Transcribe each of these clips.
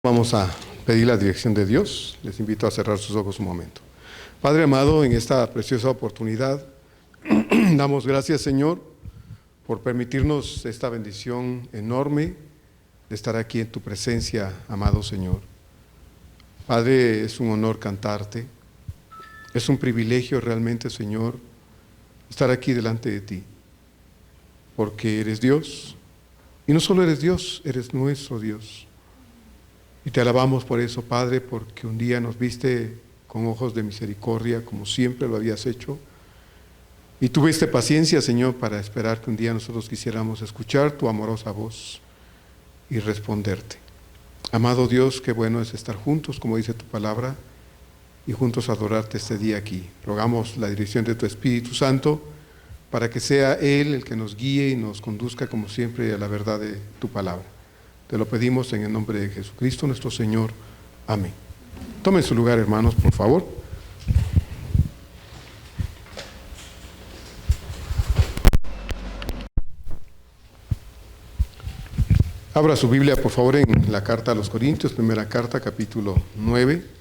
Vamos a pedir la dirección de Dios. Les invito a cerrar sus ojos un momento. Padre amado, en esta preciosa oportunidad, damos gracias, Señor, por permitirnos esta bendición enorme de estar aquí en tu presencia, amado Señor. Padre, es un honor cantarte. Es un privilegio realmente, Señor, estar aquí delante de ti. Porque eres Dios. Y no solo eres Dios, eres nuestro Dios. Y te alabamos por eso, Padre, porque un día nos viste con ojos de misericordia, como siempre lo habías hecho. Y tuviste paciencia, Señor, para esperar que un día nosotros quisiéramos escuchar tu amorosa voz y responderte. Amado Dios, qué bueno es estar juntos, como dice tu palabra, y juntos adorarte este día aquí. Rogamos la dirección de tu Espíritu Santo para que sea Él el que nos guíe y nos conduzca, como siempre, a la verdad de tu palabra. Te lo pedimos en el nombre de Jesucristo, nuestro Señor. Amén. Tomen su lugar, hermanos, por favor. Abra su Biblia, por favor, en la carta a los Corintios, primera carta, capítulo 9.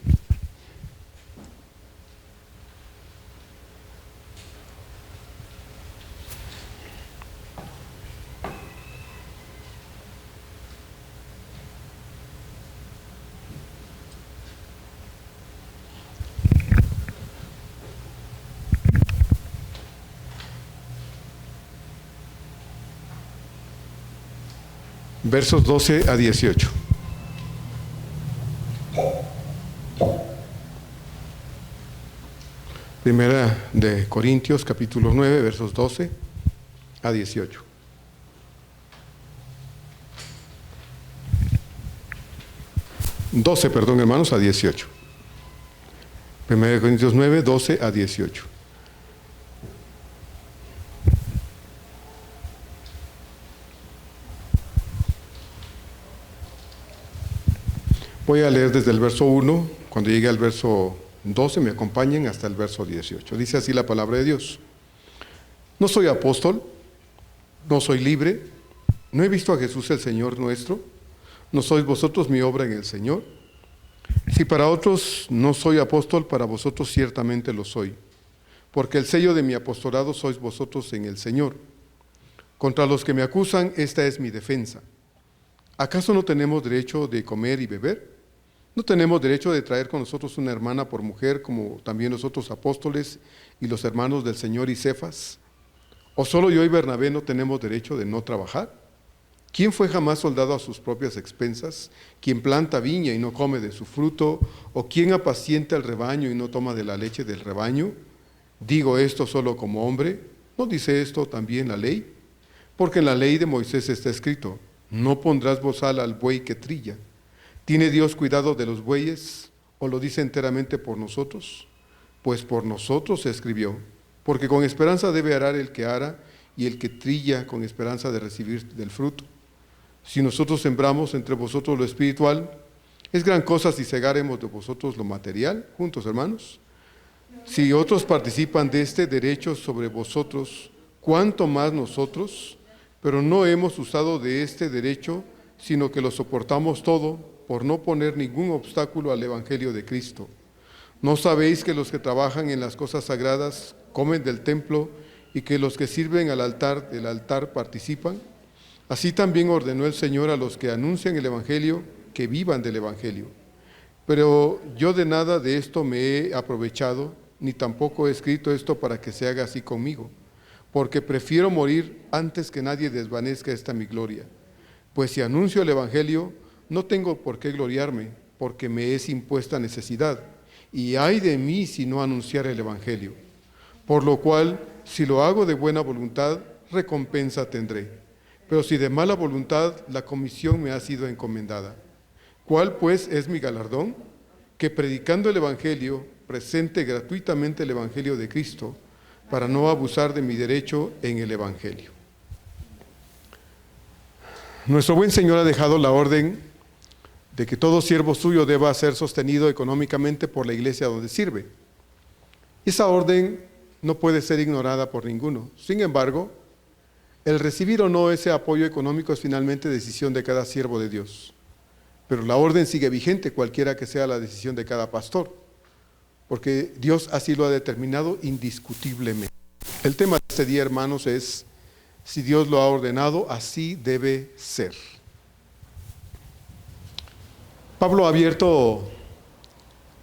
Versos 12 a 18. Primera de Corintios, capítulo 9, versos 12 a 18. Hermanos, a 18. Primera de Corintios 9, 12 a 18. Voy a leer desde el verso 1, cuando llegue al verso 12, me acompañen hasta el verso 18. Dice así la palabra de Dios. No soy apóstol, no soy libre, no he visto a Jesús el Señor nuestro, no sois vosotros mi obra en el Señor. Si para otros no soy apóstol, para vosotros ciertamente lo soy, porque el sello de mi apostolado sois vosotros en el Señor. Contra los que me acusan, esta es mi defensa. ¿Acaso no tenemos derecho de comer y beber? ¿No tenemos derecho de traer con nosotros una hermana por mujer, como también los otros apóstoles y los hermanos del Señor y Cefas? ¿O solo yo y Bernabé no tenemos derecho de no trabajar? ¿Quién fue jamás soldado a sus propias expensas? ¿Quién planta viña y no come de su fruto? ¿O quién apacienta el rebaño y no toma de la leche del rebaño? ¿Digo esto solo como hombre? ¿No dice esto también la ley? Porque en la ley de Moisés está escrito: no pondrás bozal al buey que trilla. ¿Tiene Dios cuidado de los bueyes, o lo dice enteramente por nosotros? Pues por nosotros se escribió, porque con esperanza debe arar el que ara, y el que trilla con esperanza de recibir del fruto. Si nosotros sembramos entre vosotros lo espiritual, ¿es gran cosa si segáremos de vosotros lo material? Juntos, hermanos. Si otros participan de este derecho sobre vosotros, ¿cuánto más nosotros? Pero no hemos usado de este derecho, sino que lo soportamos todo, por no poner ningún obstáculo al Evangelio de Cristo. ¿No sabéis que los que trabajan en las cosas sagradas comen del templo, y que los que sirven al altar del altar participan? Así también ordenó el Señor a los que anuncian el Evangelio, que vivan del Evangelio. Pero yo de nada de esto me he aprovechado, ni tampoco he escrito esto para que se haga así conmigo, porque prefiero morir antes que nadie desvanezca esta mi gloria. Pues si anuncio el Evangelio, no tengo por qué gloriarme, porque me es impuesta necesidad, y ay de mí si no anunciar el Evangelio. Por lo cual, si lo hago de buena voluntad, recompensa tendré. Pero si de mala voluntad, la comisión me ha sido encomendada. ¿Cuál pues es mi galardón? Que predicando el Evangelio, presente gratuitamente el Evangelio de Cristo, para no abusar de mi derecho en el Evangelio. Nuestro buen Señor ha dejado la orden de que todo siervo suyo deba ser sostenido económicamente por la iglesia donde sirve. Esa orden no puede ser ignorada por ninguno. Sin embargo, el recibir o no ese apoyo económico es finalmente decisión de cada siervo de Dios. pero la orden sigue vigente, cualquiera que sea la decisión de cada pastor, porque Dios así lo ha determinado indiscutiblemente. El tema de este día, hermanos, es: si Dios lo ha ordenado, así debe ser. Pablo ha abierto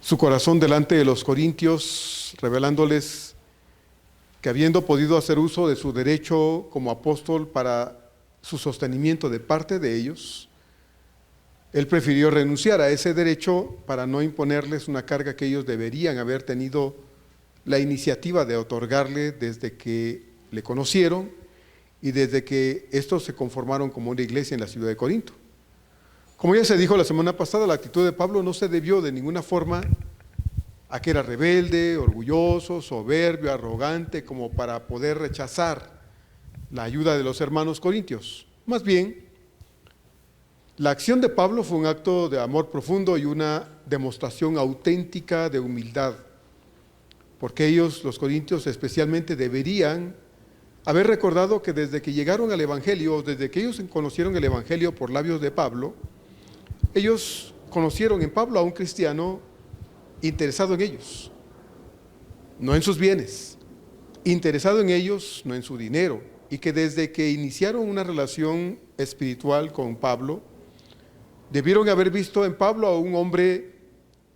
su corazón delante de los corintios, revelándoles que, habiendo podido hacer uso de su derecho como apóstol para su sostenimiento de parte de ellos, él prefirió renunciar a ese derecho para no imponerles una carga que ellos deberían haber tenido la iniciativa de otorgarle desde que le conocieron y desde que estos se conformaron como una iglesia en la ciudad de Corinto. Como ya se dijo la semana pasada, la actitud de Pablo no se debió de ninguna forma a que era rebelde, orgulloso, soberbio, arrogante, como para poder rechazar la ayuda de los hermanos corintios. Más bien, la acción de Pablo fue un acto de amor profundo y una demostración auténtica de humildad, porque ellos, los corintios especialmente, deberían haber recordado que desde que llegaron al Evangelio, desde que ellos conocieron el Evangelio por labios de Pablo, ellos conocieron en Pablo a un cristiano interesado en ellos, no en sus bienes, interesado en ellos, no en su dinero, y que desde que iniciaron una relación espiritual con Pablo, debieron haber visto en Pablo a un hombre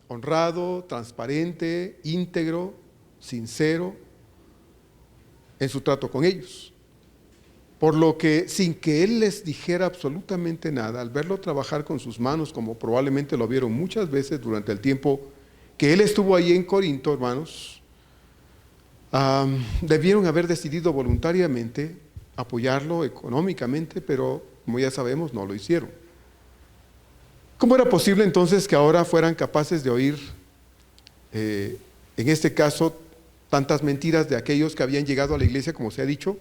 honrado, transparente, íntegro, sincero en su trato con ellos. Por lo que, sin que él les dijera absolutamente nada, al verlo trabajar con sus manos, como probablemente lo vieron muchas veces durante el tiempo que él estuvo ahí en Corinto, hermanos, debieron haber decidido voluntariamente apoyarlo económicamente, pero como ya sabemos, no lo hicieron. ¿Cómo era posible entonces que ahora fueran capaces de oír, en este caso, tantas mentiras de aquellos que habían llegado a la iglesia, como se ha dicho,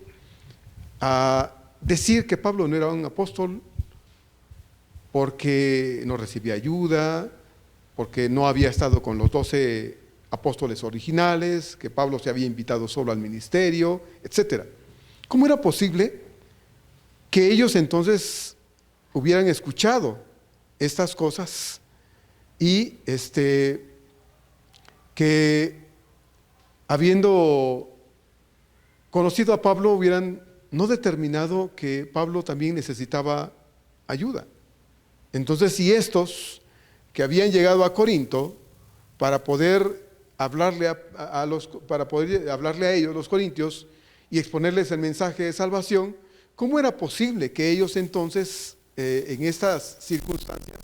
a decir que Pablo no era un apóstol porque no recibía ayuda, porque no había estado con los 12 apóstoles originales, que Pablo se había invitado solo al ministerio, etcétera? ¿Cómo era posible que ellos entonces hubieran escuchado estas cosas y que, habiendo conocido a Pablo, hubieran no determinado que Pablo también necesitaba ayuda? Entonces, si estos que habían llegado a Corinto para poder hablarle a ellos, los corintios, y exponerles el mensaje de salvación, ¿cómo era posible que ellos entonces, en estas circunstancias,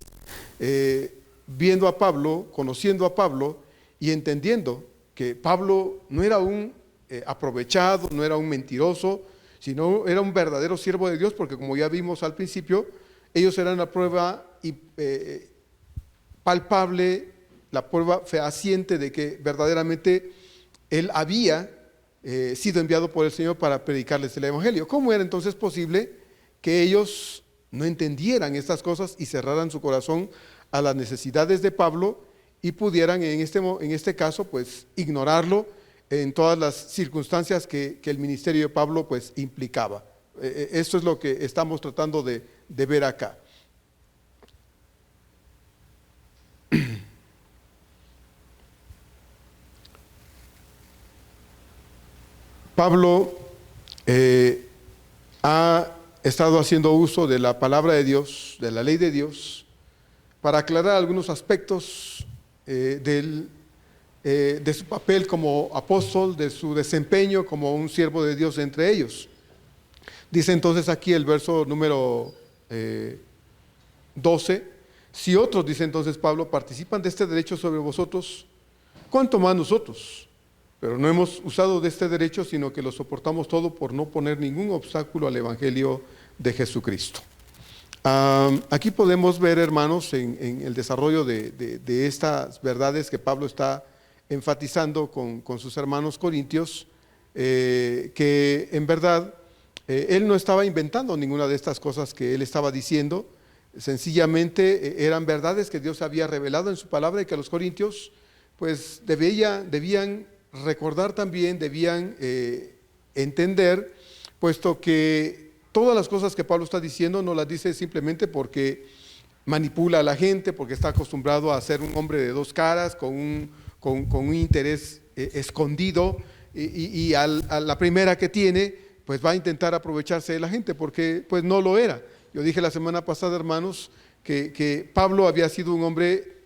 viendo a Pablo, conociendo a Pablo y entendiendo que Pablo no era un aprovechado, no era un mentiroso, sino era un verdadero siervo de Dios, porque como ya vimos al principio, ellos eran la prueba palpable, la prueba fehaciente de que verdaderamente él había sido enviado por el Señor para predicarles el Evangelio? ¿Cómo era entonces posible que ellos no entendieran estas cosas y cerraran su corazón a las necesidades de Pablo y pudieran en este caso pues ignorarlo en todas las circunstancias que el ministerio de Pablo pues implicaba? Esto es lo que estamos tratando de ver acá. Pablo ha estado haciendo uso de la palabra de Dios, de la ley de Dios, para aclarar algunos aspectos de su papel como apóstol, de su desempeño como un siervo de Dios entre ellos. Dice entonces aquí el verso número 12: si otros, dice entonces Pablo, participan de este derecho sobre vosotros, ¿cuánto más nosotros? Pero no hemos usado de este derecho, sino que lo soportamos todo por no poner ningún obstáculo al Evangelio de Jesucristo. Aquí podemos ver, hermanos, en el desarrollo de estas verdades que Pablo está enfatizando con sus hermanos corintios, que en verdad él no estaba inventando ninguna de estas cosas que él estaba diciendo. Sencillamente eran verdades que Dios había revelado en su palabra y que los corintios pues debían recordar también, debían entender, puesto que todas las cosas que Pablo está diciendo no las dice simplemente porque manipula a la gente porque está acostumbrado a ser un hombre de dos caras, con un interés escondido, y a la primera que tiene, pues va a intentar aprovecharse de la gente, porque pues no lo era. Yo dije la semana pasada, hermanos, que Pablo había sido un hombre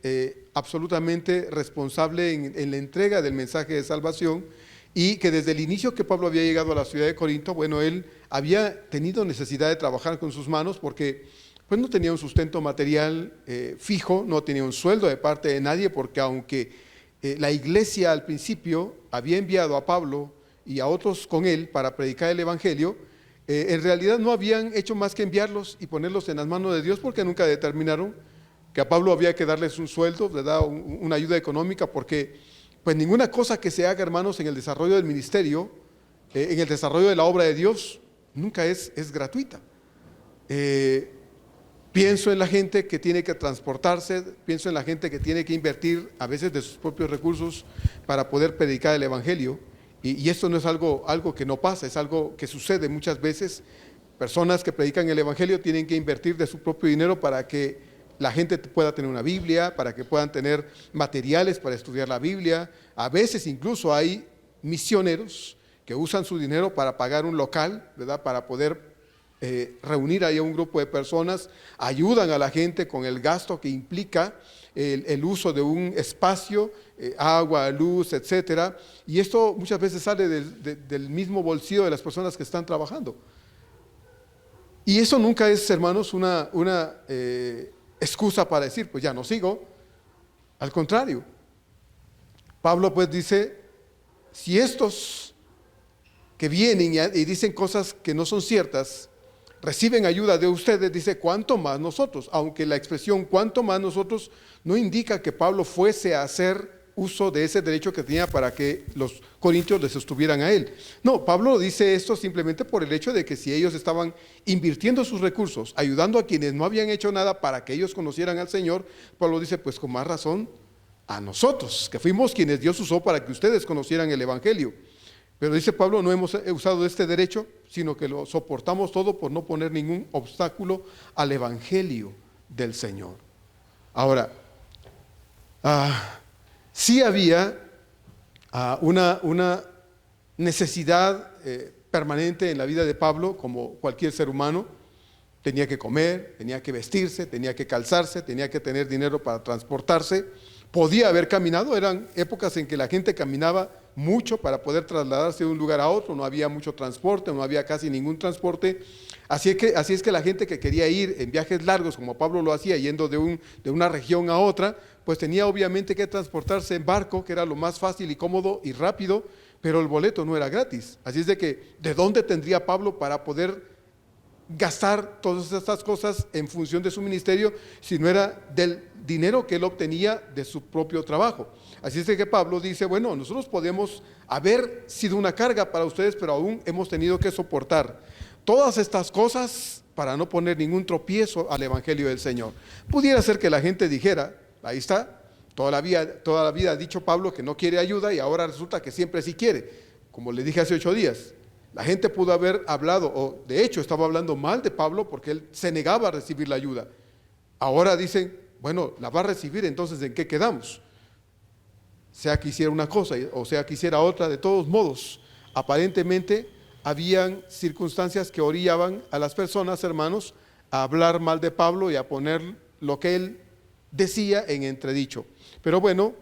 absolutamente responsable en la entrega del mensaje de salvación, y que desde el inicio que Pablo había llegado a la ciudad de Corinto, bueno, él había tenido necesidad de trabajar con sus manos porque pues no tenía un sustento material fijo, no tenía un sueldo de parte de nadie, porque aunque la iglesia al principio había enviado a Pablo y a otros con él para predicar el evangelio, en realidad no habían hecho más que enviarlos y ponerlos en las manos de Dios, porque nunca determinaron que a Pablo había que darles un sueldo, ¿verdad? Una ayuda económica, porque pues ninguna cosa que se haga, hermanos, en el desarrollo del ministerio, en el desarrollo de la obra de Dios, nunca es gratuita. Pienso en la gente que tiene que transportarse, pienso en la gente que tiene que invertir a veces de sus propios recursos para poder predicar el evangelio, y esto no es algo que no pasa, es algo que sucede muchas veces. Personas que predican el evangelio tienen que invertir de su propio dinero para que la gente pueda tener una Biblia, para que puedan tener materiales para estudiar la Biblia. A veces incluso hay misioneros que usan su dinero para pagar un local, ¿verdad? Para poder reunir ahí a un grupo de personas, ayudan a la gente con el gasto que implica el uso de un espacio, agua, luz, etcétera, y esto muchas veces sale del mismo bolsillo de las personas que están trabajando. Y eso nunca es, hermanos, una excusa para decir, pues ya no sigo. Al contrario, Pablo pues dice, si estos que vienen y dicen cosas que no son ciertas, reciben ayuda de ustedes, dice, ¿cuánto más nosotros? Aunque la expresión ¿cuánto más nosotros? No indica que Pablo fuese a hacer uso de ese derecho que tenía para que los corintios les sostuvieran a él. No, Pablo dice esto simplemente por el hecho de que si ellos estaban invirtiendo sus recursos, ayudando a quienes no habían hecho nada para que ellos conocieran al Señor, Pablo dice, pues con más razón a nosotros, que fuimos quienes Dios usó para que ustedes conocieran el evangelio. Pero dice Pablo, no hemos usado este derecho, sino que lo soportamos todo por no poner ningún obstáculo al evangelio del Señor. Ahora, sí había una necesidad permanente en la vida de Pablo, como cualquier ser humano. Tenía que comer, tenía que vestirse, tenía que calzarse, tenía que tener dinero para transportarse. Podía haber caminado, eran épocas en que la gente caminaba mucho para poder trasladarse de un lugar a otro, no había mucho transporte, no había casi ningún transporte. Así es que la gente que quería ir en viajes largos, como Pablo lo hacía, yendo de una región a otra, pues tenía obviamente que transportarse en barco, que era lo más fácil y cómodo y rápido, pero el boleto no era gratis. Así es de que, ¿de dónde tendría Pablo para poder gastar todas estas cosas en función de su ministerio, si no era del dinero que él obtenía de su propio trabajo? Así es de que Pablo dice, bueno, nosotros podemos haber sido una carga para ustedes, pero aún hemos tenido que soportar todas estas cosas para no poner ningún tropiezo al evangelio del Señor. Pudiera ser que la gente dijera, ahí está, toda la vida ha dicho Pablo que no quiere ayuda y ahora resulta que siempre sí quiere. Como le dije hace 8 días, la gente pudo haber hablado, o de hecho estaba hablando mal de Pablo porque él se negaba a recibir la ayuda. Ahora dicen, bueno, la va a recibir, entonces ¿en qué quedamos? Sea que hiciera una cosa o sea que hiciera otra, de todos modos, aparentemente habían circunstancias que orillaban a las personas, hermanos, a hablar mal de Pablo y a poner lo que él decía en entredicho. Pero bueno,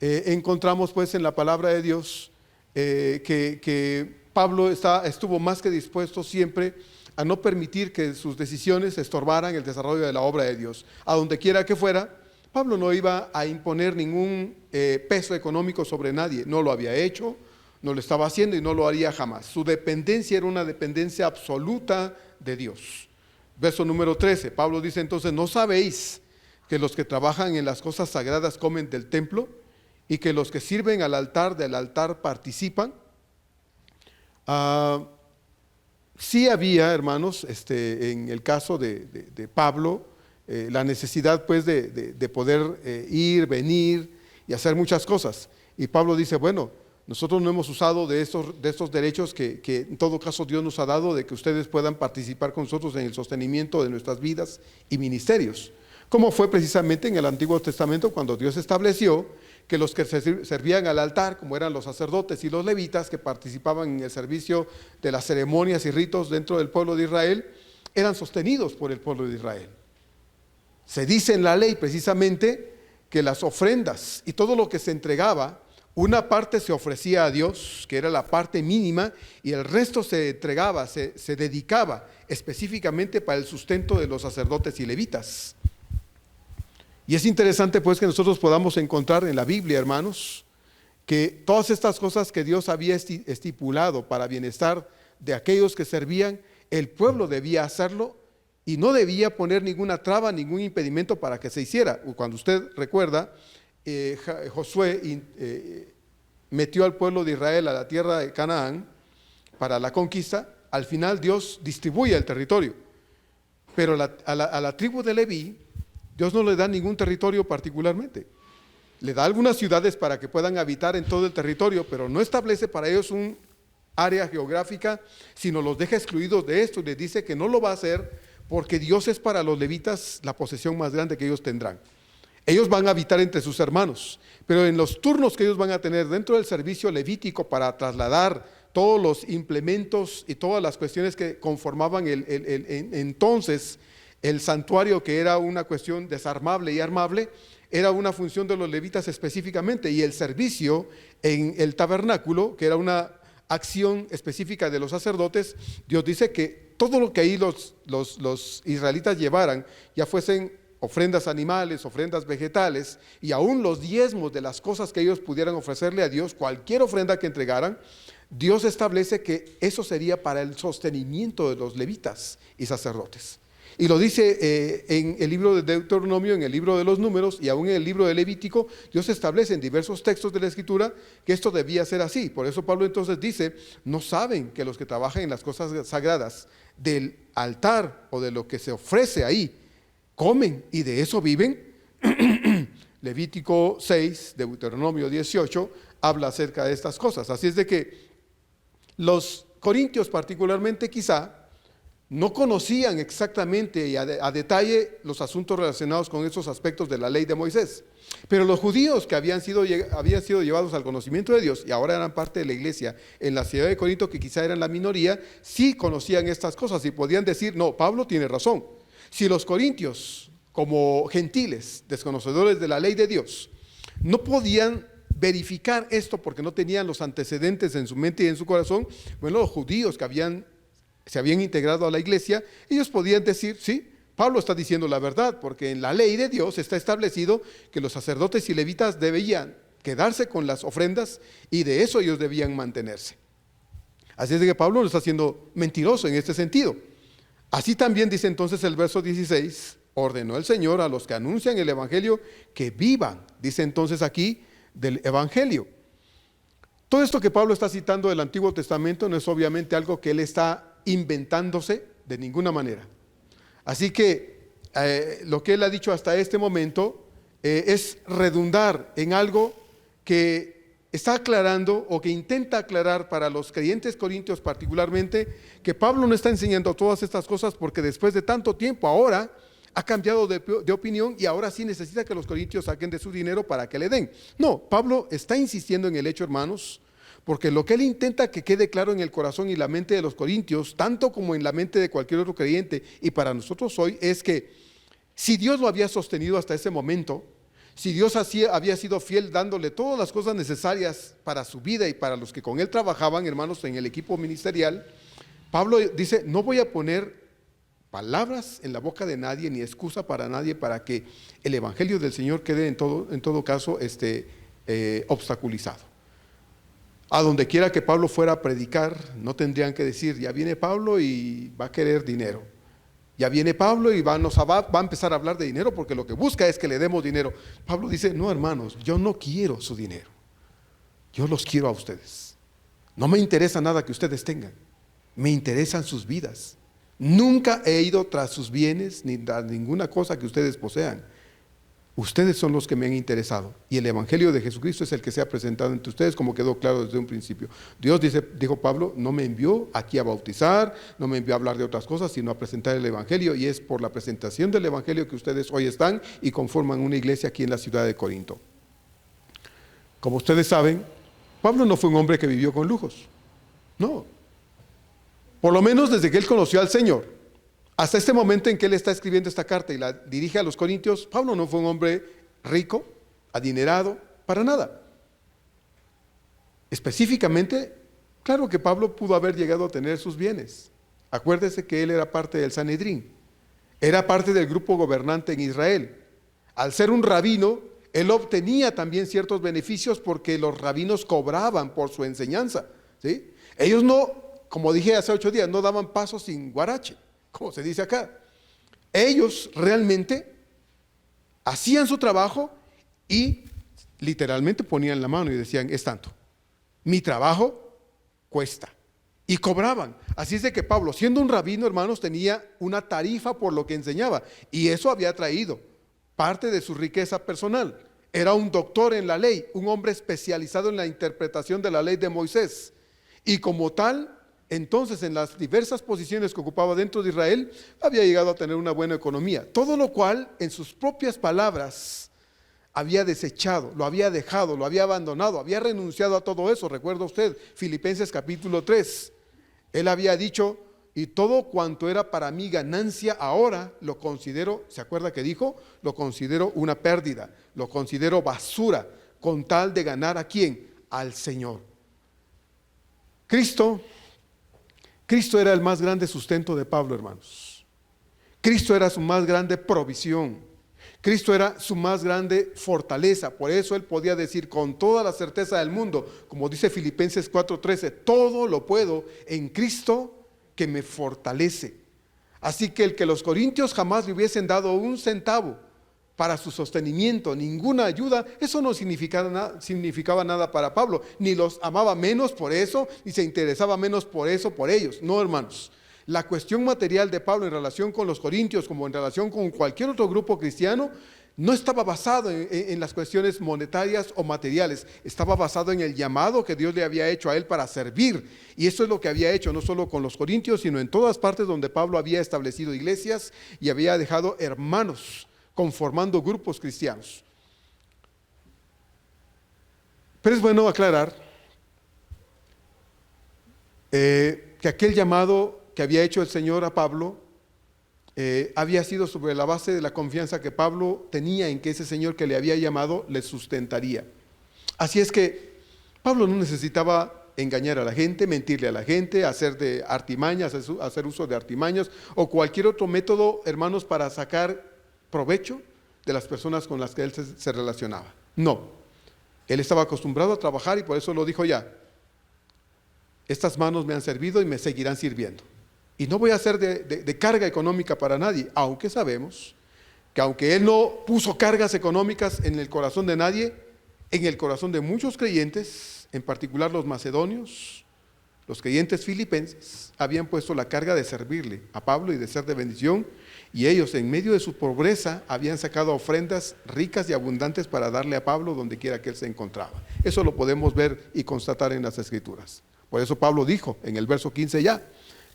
encontramos pues en la palabra de Dios que Pablo estuvo más que dispuesto siempre a no permitir que sus decisiones estorbaran el desarrollo de la obra de Dios. A donde quiera que fuera, Pablo no iba a imponer ningún peso económico sobre nadie. No lo había hecho, no lo estaba haciendo y no lo haría jamás. Su dependencia era una dependencia absoluta de Dios. Verso número 13, Pablo dice entonces, ¿no sabéis que los que trabajan en las cosas sagradas comen del templo y que los que sirven al altar del altar participan? Sí había, hermanos, en el caso de Pablo, la necesidad pues de poder ir, venir y hacer muchas cosas. Y Pablo dice, bueno, nosotros no hemos usado de estos derechos que en todo caso Dios nos ha dado, de que ustedes puedan participar con nosotros en el sostenimiento de nuestras vidas y ministerios, como fue precisamente en el Antiguo Testamento, cuando Dios estableció que los que servían al altar, como eran los sacerdotes y los levitas, que participaban en el servicio de las ceremonias y ritos dentro del pueblo de Israel, eran sostenidos por el pueblo de Israel. Se dice en la ley precisamente que las ofrendas y todo lo que se entregaba, una parte se ofrecía a Dios, que era la parte mínima, y el resto se entregaba, se dedicaba específicamente para el sustento de los sacerdotes y levitas. Y es interesante pues que nosotros podamos encontrar en la Biblia, hermanos, que todas estas cosas que Dios había estipulado para bienestar de aquellos que servían, el pueblo debía hacerlo y no debía poner ninguna traba, ningún impedimento para que se hiciera. Cuando usted recuerda, Josué metió al pueblo de Israel a la tierra de Canaán para la conquista. Al final Dios distribuye el territorio, pero a la tribu de Leví Dios no le da ningún territorio particularmente. Le da algunas ciudades para que puedan habitar en todo el territorio, pero no establece para ellos un área geográfica, sino los deja excluidos de esto y les dice que no lo va a hacer porque Dios es para los levitas la posesión más grande que ellos tendrán. Ellos van a habitar entre sus hermanos, pero en los turnos que ellos van a tener dentro del servicio levítico para trasladar todos los implementos y todas las cuestiones que conformaban entonces el santuario, que era una cuestión desarmable y armable, era una función de los levitas específicamente, y el servicio en el tabernáculo, que era una acción específica de los sacerdotes, Dios dice que todo lo que ahí los israelitas llevaran, ya fuesen ofrendas animales, ofrendas vegetales, y aún los diezmos de las cosas que ellos pudieran ofrecerle a Dios, cualquier ofrenda que entregaran, Dios establece que eso sería para el sostenimiento de los levitas y sacerdotes. Y lo dice en el libro de Deuteronomio, en el libro de los Números y aún en el libro de Levítico. Dios establece en diversos textos de la Escritura que esto debía ser así. Por eso Pablo entonces dice, ¿no saben que los que trabajan en las cosas sagradas del altar o de lo que se ofrece ahí, comen y de eso viven? Levítico 6, Deuteronomio 18, habla acerca de estas cosas. Así es de que los corintios particularmente quizá no conocían exactamente y a detalle los asuntos relacionados con esos aspectos de la ley de Moisés. Pero los judíos que habían sido llevados al conocimiento de Dios y ahora eran parte de la iglesia en la ciudad de Corinto, que quizá eran la minoría, sí conocían estas cosas y podían decir, no, Pablo tiene razón. Si los corintios, como gentiles, desconocedores de la ley de Dios, no podían verificar esto porque no tenían los antecedentes en su mente y en su corazón, bueno, los judíos que se habían integrado a la iglesia, ellos podían decir, sí, Pablo está diciendo la verdad, porque en la ley de Dios está establecido que los sacerdotes y levitas debían quedarse con las ofrendas y de eso ellos debían mantenerse. Así es de que Pablo no está siendo mentiroso en este sentido. Así también dice entonces el verso 16, ordenó el Señor a los que anuncian el evangelio que vivan, dice entonces aquí del evangelio. Todo esto que Pablo está citando del Antiguo Testamento no es obviamente algo que él está inventándose de ninguna manera. Así que lo que él ha dicho hasta este momento es redundar en algo que está aclarando o que intenta aclarar para los creyentes corintios particularmente, que Pablo no está enseñando todas estas cosas porque después de tanto tiempo ahora ha cambiado de opinión y ahora sí necesita que los corintios saquen de su dinero para que le den. No, Pablo está insistiendo en el hecho, hermanos, porque lo que él intenta que quede claro en el corazón y la mente de los corintios, tanto como en la mente de cualquier otro creyente y para nosotros hoy, es que si Dios lo había sostenido hasta ese momento, si Dios había sido fiel dándole todas las cosas necesarias para su vida y para los que con él trabajaban, hermanos, en el equipo ministerial, Pablo dice, no voy a poner palabras en la boca de nadie ni excusa para nadie para que el evangelio del Señor quede en todo caso obstaculizado. A donde quiera que Pablo fuera a predicar, no tendrían que decir, ya viene Pablo y va a querer dinero. Ya viene Pablo y va a empezar a hablar de dinero porque lo que busca es que le demos dinero. Pablo dice, no, hermanos, yo no quiero su dinero. Yo los quiero a ustedes. No me interesa nada que ustedes tengan. Me interesan sus vidas. Nunca he ido tras sus bienes ni tras ninguna cosa que ustedes posean. Ustedes son los que me han interesado y el Evangelio de Jesucristo es el que se ha presentado entre ustedes, como quedó claro desde un principio. Dios, dijo Pablo, no me envió aquí a bautizar, no me envió a hablar de otras cosas, sino a presentar el Evangelio, y es por la presentación del Evangelio que ustedes hoy están y conforman una iglesia aquí en la ciudad de Corinto. Como ustedes saben, Pablo no fue un hombre que vivió con lujos, no. Por lo menos desde que él conoció al Señor. Hasta este momento en que él está escribiendo esta carta y la dirige a los corintios, Pablo no fue un hombre rico, adinerado, para nada. Específicamente, claro que Pablo pudo haber llegado a tener sus bienes. Acuérdese que él era parte del Sanedrín, era parte del grupo gobernante en Israel. Al ser un rabino, él obtenía también ciertos beneficios porque los rabinos cobraban por su enseñanza, ¿sí? Ellos no, como dije hace 8 días, no daban paso sin guarache, como se dice acá. Ellos realmente hacían su trabajo y literalmente ponían la mano y decían, es tanto. Mi trabajo cuesta. Y cobraban. Así es de que Pablo, siendo un rabino, hermanos, tenía una tarifa por lo que enseñaba. Y eso había traído parte de su riqueza personal. Era un doctor en la ley, un hombre especializado en la interpretación de la ley de Moisés. Y como tal, entonces, en las diversas posiciones que ocupaba dentro de Israel, había llegado a tener una buena economía. Todo lo cual, en sus propias palabras, había desechado, lo había dejado, lo había abandonado, había renunciado a todo eso. Recuerda usted, Filipenses capítulo 3. Él había dicho, y todo cuanto era para mí ganancia, ahora lo considero, ¿se acuerda que dijo? Lo considero una pérdida, lo considero basura, con tal de ganar ¿a quién? Al Señor. Cristo era el más grande sustento de Pablo, hermanos. Cristo era su más grande provisión. Cristo era su más grande fortaleza. Por eso él podía decir con toda la certeza del mundo, como dice Filipenses 4:13, todo lo puedo en Cristo que me fortalece. Así que el que los corintios jamás le hubiesen dado un centavo para su sostenimiento, ninguna ayuda, eso no significaba nada para Pablo, ni los amaba menos por eso, ni se interesaba menos por eso, por ellos. No, hermanos, la cuestión material de Pablo en relación con los corintios, como en relación con cualquier otro grupo cristiano, no estaba basado en las cuestiones monetarias o materiales, estaba basado en el llamado que Dios le había hecho a él para servir. Y eso es lo que había hecho no solo con los corintios, sino en todas partes donde Pablo había establecido iglesias y había dejado hermanos conformando grupos cristianos. Pero es bueno aclarar que aquel llamado que había hecho el Señor a Pablo había sido sobre la base de la confianza que Pablo tenía en que ese Señor que le había llamado le sustentaría. Así es que Pablo no necesitaba engañar a la gente, mentirle a la gente, hacer de artimañas, hacer uso de artimañas o cualquier otro método, hermanos, para sacar provecho de las personas con las que él se relacionaba. No, él estaba acostumbrado a trabajar y por eso lo dijo ya. Estas manos me han servido y me seguirán sirviendo. Y no voy a hacer de carga económica para nadie, aunque sabemos que aunque él no puso cargas económicas en el corazón de nadie, en el corazón de muchos creyentes, en particular los macedonios, los creyentes filipenses, habían puesto la carga de servirle a Pablo y de ser de bendición, y ellos en medio de su pobreza habían sacado ofrendas ricas y abundantes para darle a Pablo donde quiera que él se encontraba. Eso lo podemos ver y constatar en las Escrituras. Por eso Pablo dijo en el verso 15 ya,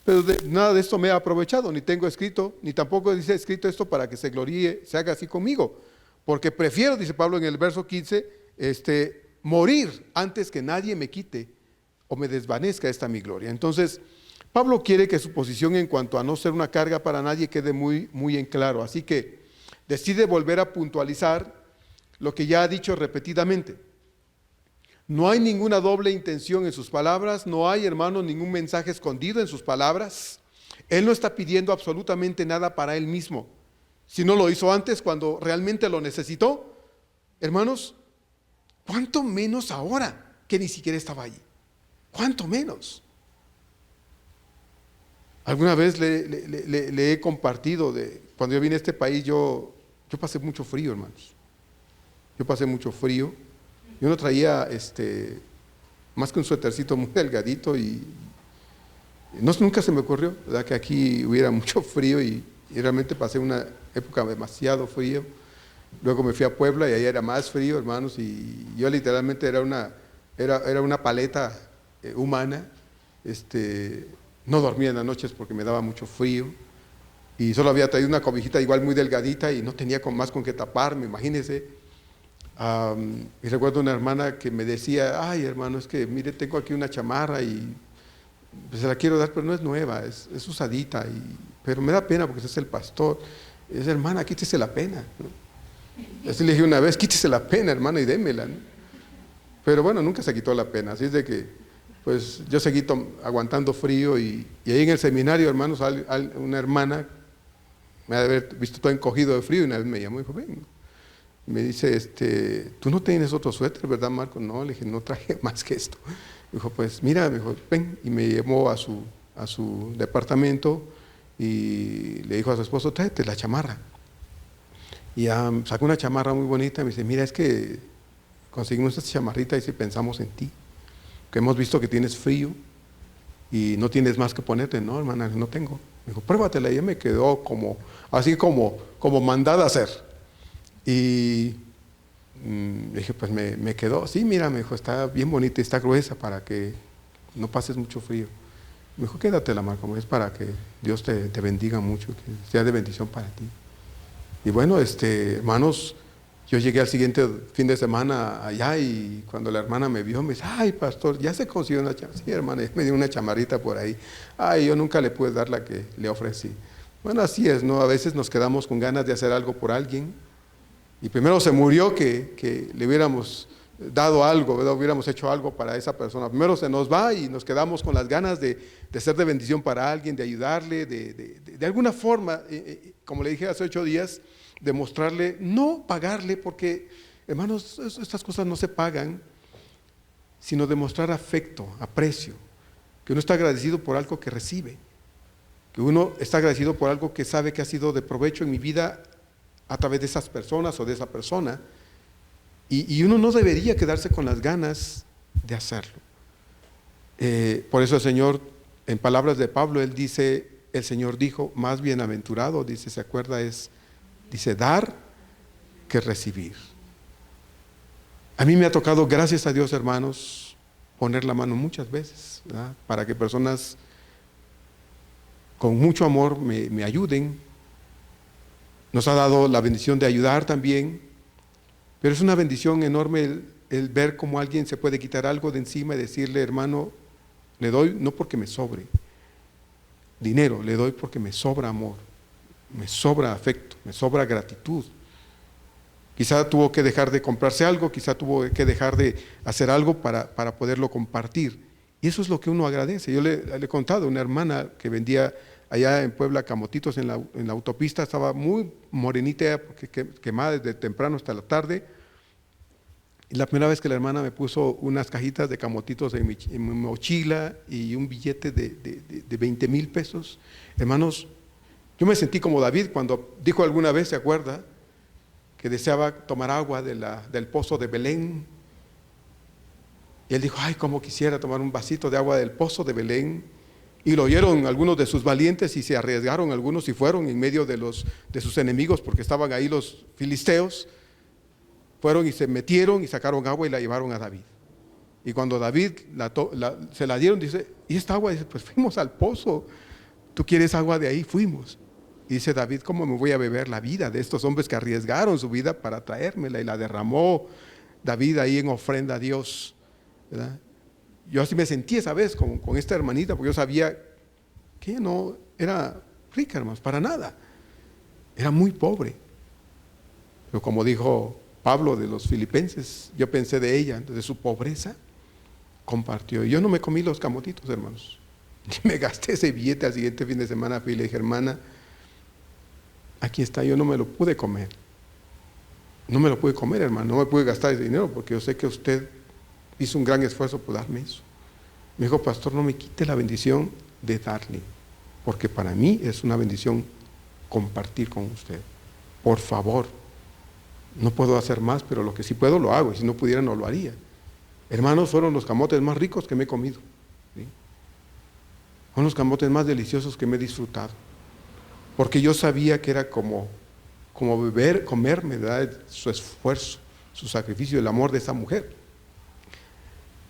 pero nada de esto me ha aprovechado, ni tengo escrito, ni tampoco dice escrito esto para que se gloríe, se haga así conmigo, porque prefiero, dice Pablo en el verso 15, morir antes que nadie me quite o me desvanezca esta mi gloria. Entonces, Pablo quiere que su posición en cuanto a no ser una carga para nadie quede muy, muy en claro, así que decide volver a puntualizar lo que ya ha dicho repetidamente. No hay ninguna doble intención en sus palabras, no hay, hermanos, ningún mensaje escondido en sus palabras. Él no está pidiendo absolutamente nada para él mismo. Si no lo hizo antes cuando realmente lo necesitó, hermanos, ¿cuánto menos ahora que ni siquiera estaba allí? ¿Cuánto menos? Alguna vez le he compartido cuando yo vine a este país, yo pasé mucho frío, hermanos. Yo pasé mucho frío. Yo no traía más que un suétercito muy delgadito y nunca se me ocurrió, ¿verdad?, que aquí hubiera mucho frío y realmente pasé una época demasiado frío. Luego me fui a Puebla y ahí era más frío, hermanos, y yo literalmente era una paleta humana. No dormía en las noches porque me daba mucho frío. Y solo había traído una cobijita igual muy delgadita y no tenía más con qué taparme, imagínense. Y recuerdo una hermana que me decía, ay hermano, es que mire, tengo aquí una chamarra y pues, se la quiero dar, pero no es nueva, es usadita, pero me da pena porque ese es el pastor. Es hermana, quítese la pena, ¿no? Así le dije una vez, quítese la pena, hermana, y démela, ¿no? Pero bueno, nunca se quitó la pena, así es de que pues yo seguí aguantando frío y ahí en el seminario, hermanos, una hermana me ha de haber visto todo encogido de frío y una vez me llamó y dijo, ven. Me dice, tú no tienes otro suéter, ¿verdad, Marco? No, le dije, no traje más que esto. Me dijo, pues mira, me dijo, ven, y me llevó a su departamento y le dijo a su esposo, tráete la chamarra. Y sacó una chamarra muy bonita y me dice, mira, es que conseguimos esta chamarrita y si pensamos en ti, que hemos visto que tienes frío y no tienes más que ponerte. No, hermana, no tengo. Me dijo, pruébatela. Y ella me quedó así como mandada a hacer. Y dije, pues me quedó, sí, mira, me dijo, está bien bonita y está gruesa para que no pases mucho frío. Me dijo, quédatela, Marco, es para que Dios te bendiga mucho, que sea de bendición para ti. Y bueno, hermanos, yo llegué al siguiente fin de semana allá y cuando la hermana me vio, me dice, ay, pastor, ya se consiguió una chamarrita. Sí, hermana, me dio una chamarrita por ahí. Ay, yo nunca le pude dar la que le ofrecí. Bueno, así es, ¿no? A veces nos quedamos con ganas de hacer algo por alguien y primero se murió que le hubiéramos dado algo, ¿verdad? Hubiéramos hecho algo para esa persona. Primero se nos va y nos quedamos con las ganas de ser de bendición para alguien, de ayudarle, de alguna forma, como le dije hace 8 días, demostrarle, no pagarle, porque, hermanos, estas cosas no se pagan, sino demostrar afecto, aprecio, que uno está agradecido por algo que recibe, que uno está agradecido por algo que sabe que ha sido de provecho en mi vida a través de esas personas o de esa persona, y uno no debería quedarse con las ganas de hacerlo. Por eso el Señor, en palabras de Pablo, él dice, el Señor dijo, más bienaventurado, dice, ¿se acuerda? Dice, dar que recibir. A mí me ha tocado, gracias a Dios, hermanos, poner la mano muchas veces, ¿verdad? Para que personas con mucho amor me ayuden. Nos ha dado la bendición de ayudar también, pero es una bendición enorme el ver cómo alguien se puede quitar algo de encima y decirle, hermano, le doy no porque me sobre dinero, le doy porque me sobra amor, me sobra afecto, me sobra gratitud. Quizá tuvo que dejar de comprarse algo, quizá tuvo que dejar de hacer algo para poderlo compartir. Y eso es lo que uno agradece. Yo le he contado a una hermana que vendía allá en Puebla camotitos en la autopista, estaba muy morenita, quemada desde temprano hasta la tarde. Y la primera vez que la hermana me puso unas cajitas de camotitos en mi mochila y un billete de 20,000 pesos, hermanos, yo me sentí como David cuando dijo alguna vez, ¿se acuerda? Que deseaba tomar agua del pozo de Belén. Y él dijo, ay, cómo quisiera tomar un vasito de agua del pozo de Belén. Y lo oyeron algunos de sus valientes y se arriesgaron algunos y fueron en medio de sus enemigos, porque estaban ahí los filisteos. Fueron y se metieron y sacaron agua y la llevaron a David. Y cuando David se la dieron, dice, ¿y esta agua? Dice, pues fuimos al pozo. ¿Tú quieres agua de ahí? Fuimos. Y dice David, ¿cómo me voy a beber la vida de estos hombres que arriesgaron su vida para traérmela? Y la derramó David ahí en ofrenda a Dios, ¿verdad? Yo así me sentí esa vez con esta hermanita, porque yo sabía que no era rica, hermanos, para nada. Era muy pobre. Pero como dijo Pablo de los Filipenses, yo pensé de ella, de su pobreza, compartió. Y yo no me comí los camotitos, hermanos. Me gasté ese billete al siguiente fin de semana, fui y le dije, hermana, aquí está, yo no me lo pude comer. No me lo pude comer, hermano, no me pude gastar ese dinero porque yo sé que usted hizo un gran esfuerzo por darme eso. Me dijo, pastor, no me quite la bendición de darle, porque para mí es una bendición compartir con usted. Por favor, no puedo hacer más, pero lo que sí puedo lo hago, y si no pudiera no lo haría. Hermanos, fueron los camotes más ricos que me he comido, ¿sí? Fueron los camotes más deliciosos que me he disfrutado, porque yo sabía que era como como beber, comer, me da su esfuerzo, su sacrificio, el amor de esa mujer.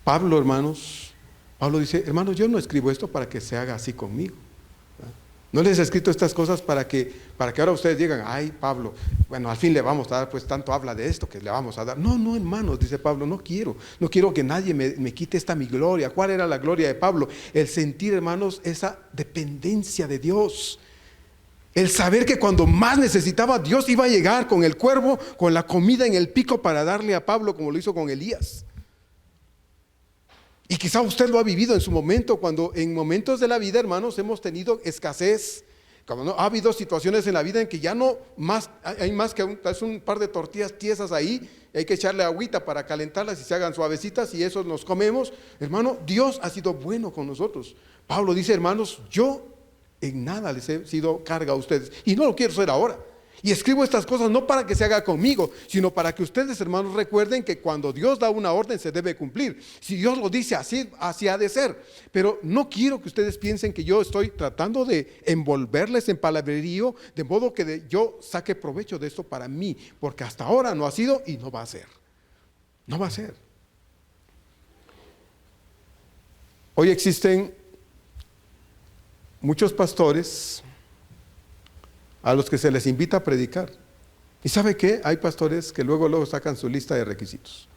Pablo, hermanos, Pablo dice, hermanos, yo no escribo esto para que se haga así conmigo. No les he escrito estas cosas para que ahora ustedes digan, ay, Pablo, bueno, al fin le vamos a dar, pues tanto habla de esto que le vamos a dar. No, no, hermanos, dice Pablo, no quiero que nadie me quite esta mi gloria. ¿Cuál era la gloria de Pablo? El sentir, hermanos, esa dependencia de Dios. El saber que cuando más necesitaba, Dios iba a llegar con el cuervo, con la comida en el pico para darle a Pablo, como lo hizo con Elías. Y quizá usted lo ha vivido en su momento, cuando en momentos de la vida, hermanos, hemos tenido escasez. Cuando ha habido situaciones en la vida en que ya no más, hay más que un par de tortillas tiesas ahí, hay que echarle agüita para calentarlas y se hagan suavecitas y eso nos comemos. Hermano, Dios ha sido bueno con nosotros. Pablo dice, hermanos, yo en nada les he sido carga a ustedes y no lo quiero ser ahora. Y escribo estas cosas no para que se haga conmigo, sino para que ustedes, hermanos, recuerden que cuando Dios da una orden se debe cumplir. Si Dios lo dice así, así ha de ser. Pero no quiero que ustedes piensen que yo estoy tratando de envolverles en palabrerío, de modo que yo saque provecho de esto para mí, porque hasta ahora no ha sido y no va a ser. No va a ser. Hoy existen muchos pastores a los que se les invita a predicar. ¿Y sabe qué? Hay pastores que luego sacan su lista de requisitos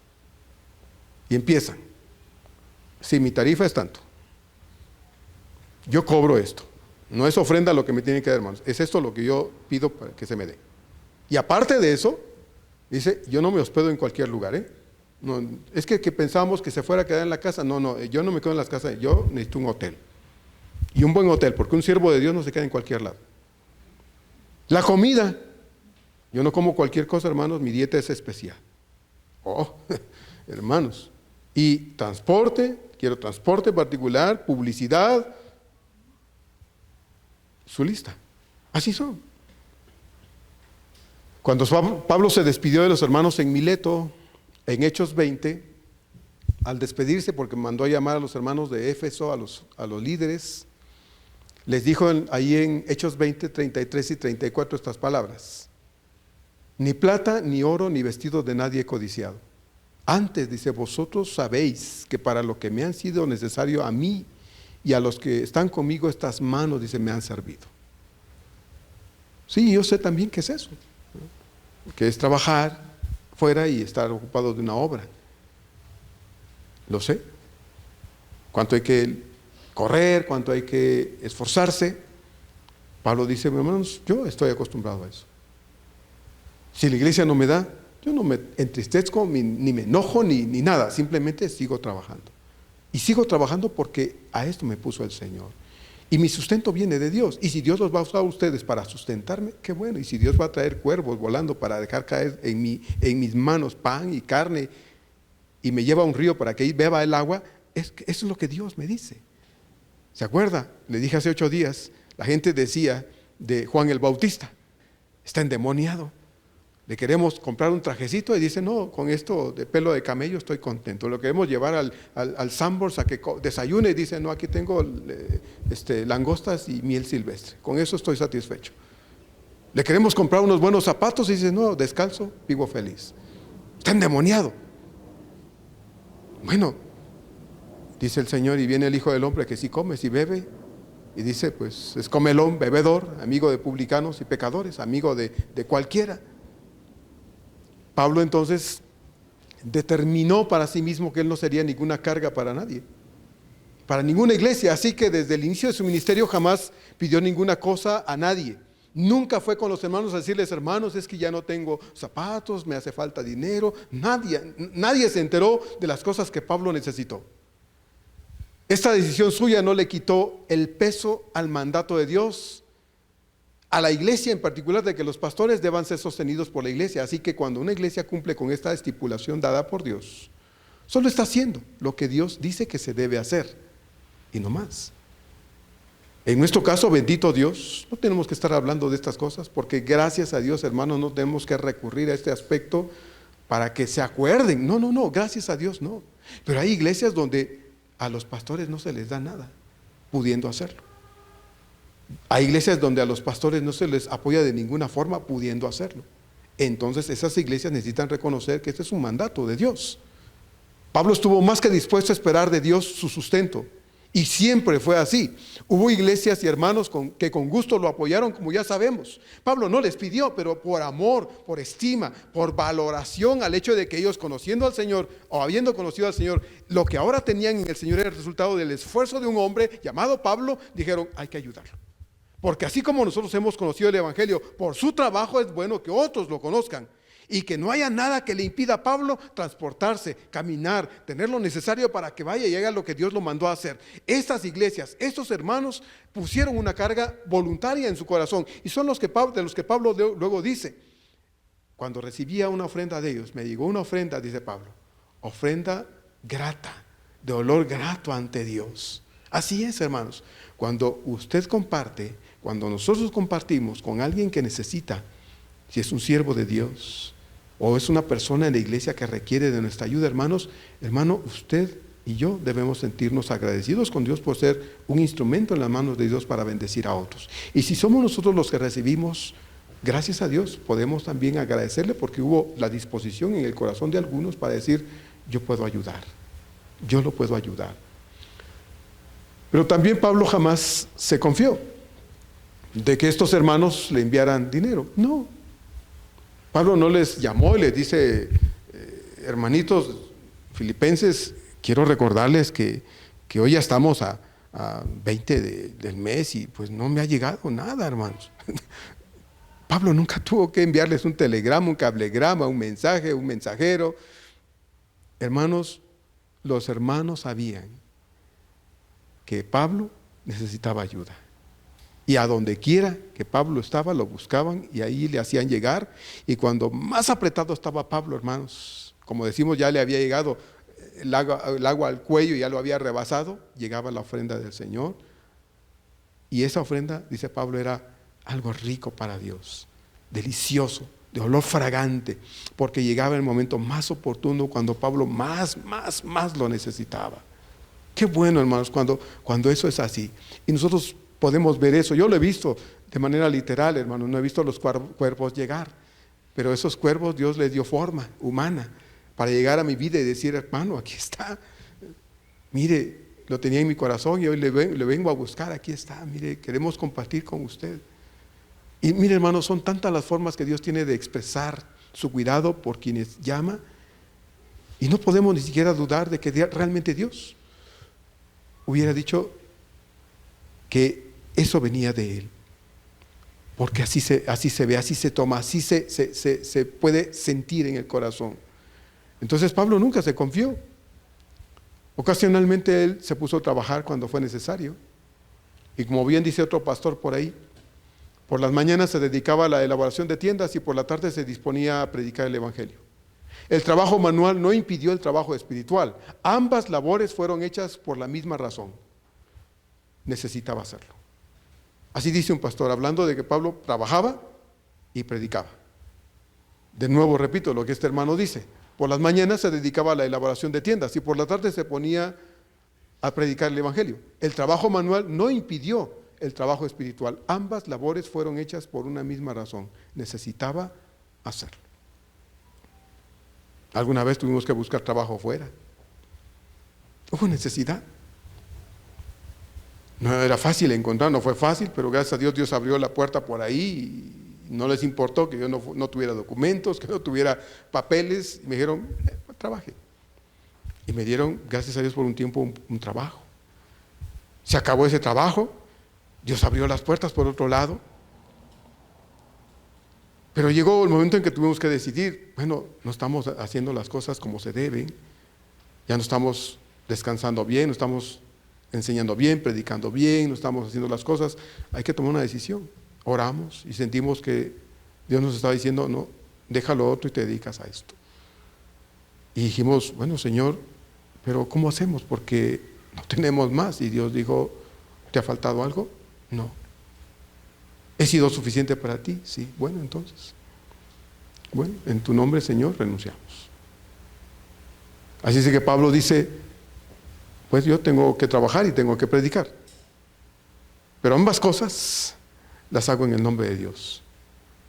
y empiezan. Si mi tarifa es tanto, yo cobro esto. No es ofrenda lo que me tienen que dar, hermanos. Es esto lo que yo pido para que se me dé. Y aparte de eso, dice, yo no me hospedo en cualquier lugar, No, es que pensábamos que se fuera a quedar en la casa. No, yo no me quedo en las casas, yo necesito un hotel. Y un buen hotel, porque un siervo de Dios no se queda en cualquier lado. La comida, yo no como cualquier cosa, hermanos, mi dieta es especial. Oh, hermanos. Y transporte, quiero transporte particular, publicidad, su lista. Así son. Cuando Pablo se despidió de los hermanos en Mileto, en Hechos 20, al despedirse, porque mandó a llamar a los hermanos de Éfeso, a los líderes, les dijo ahí en Hechos 20, 33 y 34 estas palabras: ni plata, ni oro, ni vestido de nadie he codiciado. Antes, dice, vosotros sabéis que para lo que me han sido necesario a mí y a los que están conmigo, estas manos, dice, me han servido. Sí, yo sé también qué es eso, que es trabajar fuera y estar ocupado de una obra. Lo sé. Cuánto hay que correr, cuánto hay que esforzarse. Pablo dice, hermanos, yo estoy acostumbrado a eso. Si la iglesia no me da, yo no me entristezco, ni me enojo, ni nada, simplemente sigo trabajando. Y sigo trabajando porque a esto me puso el Señor. Y mi sustento viene de Dios. Y si Dios los va a usar a ustedes para sustentarme, qué bueno. Y si Dios va a traer cuervos volando para dejar caer en mis manos pan y carne, y me lleva a un río para que ahí beba el agua, eso es lo que Dios me dice. ¿Se acuerda? Le dije hace 8 días, la gente decía de Juan el Bautista, está endemoniado. Le queremos comprar un trajecito y dice, no, con esto de pelo de camello estoy contento. Lo queremos llevar al Sanborns a que desayune y dice, no, aquí tengo langostas y miel silvestre. Con eso estoy satisfecho. Le queremos comprar unos buenos zapatos y dice, no, descalzo, vivo feliz. Está endemoniado. Bueno, dice el Señor, y viene el Hijo del Hombre que sí come, sí bebe, y dice, pues es comelón, bebedor, amigo de publicanos y pecadores, amigo de cualquiera. Pablo entonces determinó para sí mismo que él no sería ninguna carga para nadie, para ninguna iglesia, así que desde el inicio de su ministerio jamás pidió ninguna cosa a nadie. Nunca fue con los hermanos a decirles, hermanos, es que ya no tengo zapatos, me hace falta dinero. Nadie se enteró de las cosas que Pablo necesitó. Esta decisión suya no le quitó el peso al mandato de Dios, a la iglesia en particular, de que los pastores deban ser sostenidos por la iglesia. Así que cuando una iglesia cumple con esta estipulación dada por Dios, solo está haciendo lo que Dios dice que se debe hacer, y no más. En nuestro caso, bendito Dios, no tenemos que estar hablando de estas cosas, porque gracias a Dios, hermanos, no tenemos que recurrir a este aspecto para que se acuerden. No, gracias a Dios no. Pero hay iglesias donde a los pastores no se les da nada, pudiendo hacerlo. Hay iglesias donde a los pastores no se les apoya de ninguna forma pudiendo hacerlo. Entonces esas iglesias necesitan reconocer que este es un mandato de Dios. Pablo estuvo más que dispuesto a esperar de Dios su sustento. Y siempre fue así. Hubo iglesias y hermanos que con gusto lo apoyaron, como ya sabemos. Pablo no les pidió, pero por amor, por estima, por valoración al hecho de que ellos, conociendo al Señor o habiendo conocido al Señor, lo que ahora tenían en el Señor era el resultado del esfuerzo de un hombre llamado Pablo, dijeron, hay que ayudarlo. Porque así como nosotros hemos conocido el Evangelio, por su trabajo es bueno que otros lo conozcan. Y que no haya nada que le impida a Pablo transportarse, caminar, tener lo necesario para que vaya y haga lo que Dios lo mandó a hacer. Estas iglesias, estos hermanos pusieron una carga voluntaria en su corazón. Y son de los que Pablo luego dice, cuando recibía una ofrenda de ellos, me llegó una ofrenda, dice Pablo, ofrenda grata, de olor grato ante Dios. Así es, hermanos, cuando usted comparte, cuando nosotros compartimos con alguien que necesita, si es un siervo de Dios o es una persona en la iglesia que requiere de nuestra ayuda, hermano, usted y yo debemos sentirnos agradecidos con Dios por ser un instrumento en las manos de Dios para bendecir a otros. Y si somos nosotros los que recibimos, gracias a Dios, podemos también agradecerle porque hubo la disposición en el corazón de algunos para decir, yo puedo ayudar, yo lo puedo ayudar. Pero también Pablo jamás se confió de que estos hermanos le enviaran dinero. No. Pablo no les llamó y les dice, hermanitos filipenses, quiero recordarles que hoy ya estamos a 20 del mes y pues no me ha llegado nada, hermanos. Pablo nunca tuvo que enviarles un telegrama, un cablegrama, un mensaje, un mensajero. Hermanos, los hermanos sabían que Pablo necesitaba ayuda. Y a donde quiera que Pablo estaba, lo buscaban y ahí le hacían llegar. Y cuando más apretado estaba Pablo, hermanos, como decimos, ya le había llegado el agua al cuello, ya lo había rebasado, llegaba la ofrenda del Señor. Y esa ofrenda, dice Pablo, era algo rico para Dios, delicioso, de olor fragante, porque llegaba el momento más oportuno cuando Pablo más lo necesitaba. Qué bueno, hermanos, cuando eso es así. Y nosotros podemos ver eso. Yo lo he visto de manera literal, hermano. No he visto los cuerpos llegar, pero esos cuerpos Dios les dio forma humana para llegar a mi vida y decir, hermano, aquí está. Mire, lo tenía en mi corazón y hoy le vengo a buscar. Aquí está, mire, queremos compartir con usted. Y mire, hermano, son tantas las formas que Dios tiene de expresar su cuidado por quienes llama, y no podemos ni siquiera dudar de que realmente Dios hubiera dicho que eso venía de Él, porque así se ve, así se toma, así se puede sentir en el corazón. Entonces Pablo nunca se confió. Ocasionalmente él se puso a trabajar cuando fue necesario, y como bien dice otro pastor por ahí, por las mañanas se dedicaba a la elaboración de tiendas y por la tarde se disponía a predicar el Evangelio. El trabajo manual no impidió el trabajo espiritual. Ambas labores fueron hechas por la misma razón. Necesitaba hacerlo. Así dice un pastor, hablando de que Pablo trabajaba y predicaba. De nuevo repito lo que este hermano dice. Por las mañanas se dedicaba a la elaboración de tiendas y por la tarde se ponía a predicar el Evangelio. El trabajo manual no impidió el trabajo espiritual. Ambas labores fueron hechas por una misma razón. Necesitaba hacerlo. Alguna vez tuvimos que buscar trabajo fuera. Hubo necesidad. No era fácil encontrar, no fue fácil, pero gracias a Dios, Dios abrió la puerta por ahí y no les importó que yo no tuviera documentos, que no tuviera papeles. Y me dijeron, trabaje. Y me dieron, gracias a Dios, por un tiempo un trabajo. Se acabó ese trabajo, Dios abrió las puertas por otro lado. Pero llegó el momento en que tuvimos que decidir, bueno, no estamos haciendo las cosas como se deben, ya no estamos descansando bien, no estamos enseñando bien, predicando bien, no estamos haciendo las cosas, hay que tomar una decisión. Oramos y sentimos que Dios nos está diciendo, no, déjalo otro y te dedicas a esto. Y dijimos, bueno, Señor, pero ¿cómo hacemos? Porque no tenemos más. Y Dios dijo, ¿te ha faltado algo? No. ¿He sido suficiente para ti? Sí. Bueno, entonces, bueno, en tu nombre, Señor, renunciamos. Así es que Pablo dice, pues yo tengo que trabajar y tengo que predicar. Pero ambas cosas las hago en el nombre de Dios.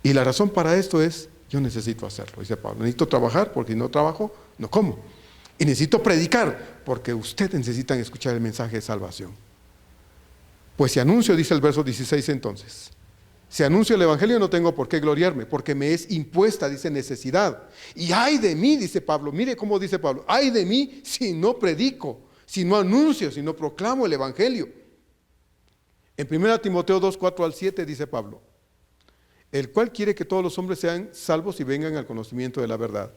Y la razón para esto es, yo necesito hacerlo, dice Pablo. Necesito trabajar porque si no trabajo, no como. Y necesito predicar porque ustedes necesitan escuchar el mensaje de salvación. Pues si anuncio, dice el verso 16 entonces, si anuncio el evangelio no tengo por qué gloriarme, porque me es impuesta, dice, necesidad. Y ay de mí, dice Pablo, mire cómo dice Pablo, ay de mí si no predico, si no anuncio, si no proclamo el evangelio. En 1 Timoteo 2, 4 al 7 dice Pablo, el cual quiere que todos los hombres sean salvos y vengan al conocimiento de la verdad.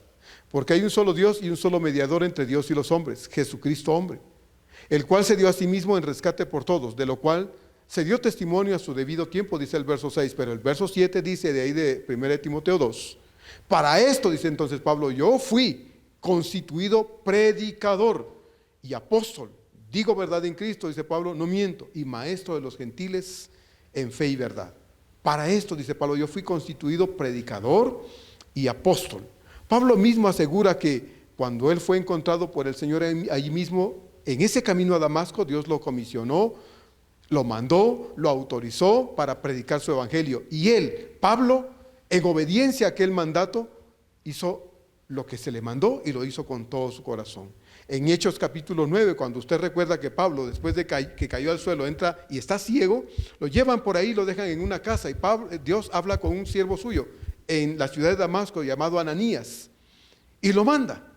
Porque hay un solo Dios y un solo mediador entre Dios y los hombres, Jesucristo hombre, el cual se dio a sí mismo en rescate por todos, de lo cual se dio testimonio a su debido tiempo, dice el verso 6, pero el verso 7 dice de ahí de 1 Timoteo 2, para esto, dice entonces Pablo, yo fui constituido predicador y apóstol, digo verdad en Cristo, dice Pablo, no miento, y maestro de los gentiles en fe y verdad. Para esto, dice Pablo, yo fui constituido predicador y apóstol. Pablo mismo asegura que cuando él fue encontrado por el Señor allí mismo, en ese camino a Damasco, Dios lo comisionó, lo mandó, lo autorizó para predicar su evangelio. Y él, Pablo, en obediencia a aquel mandato, hizo lo que se le mandó y lo hizo con todo su corazón. En Hechos capítulo 9, cuando usted recuerda que Pablo, después de que cayó al suelo, entra y está ciego, lo llevan por ahí, lo dejan en una casa y Dios habla con un siervo suyo en la ciudad de Damasco llamado Ananías y lo manda.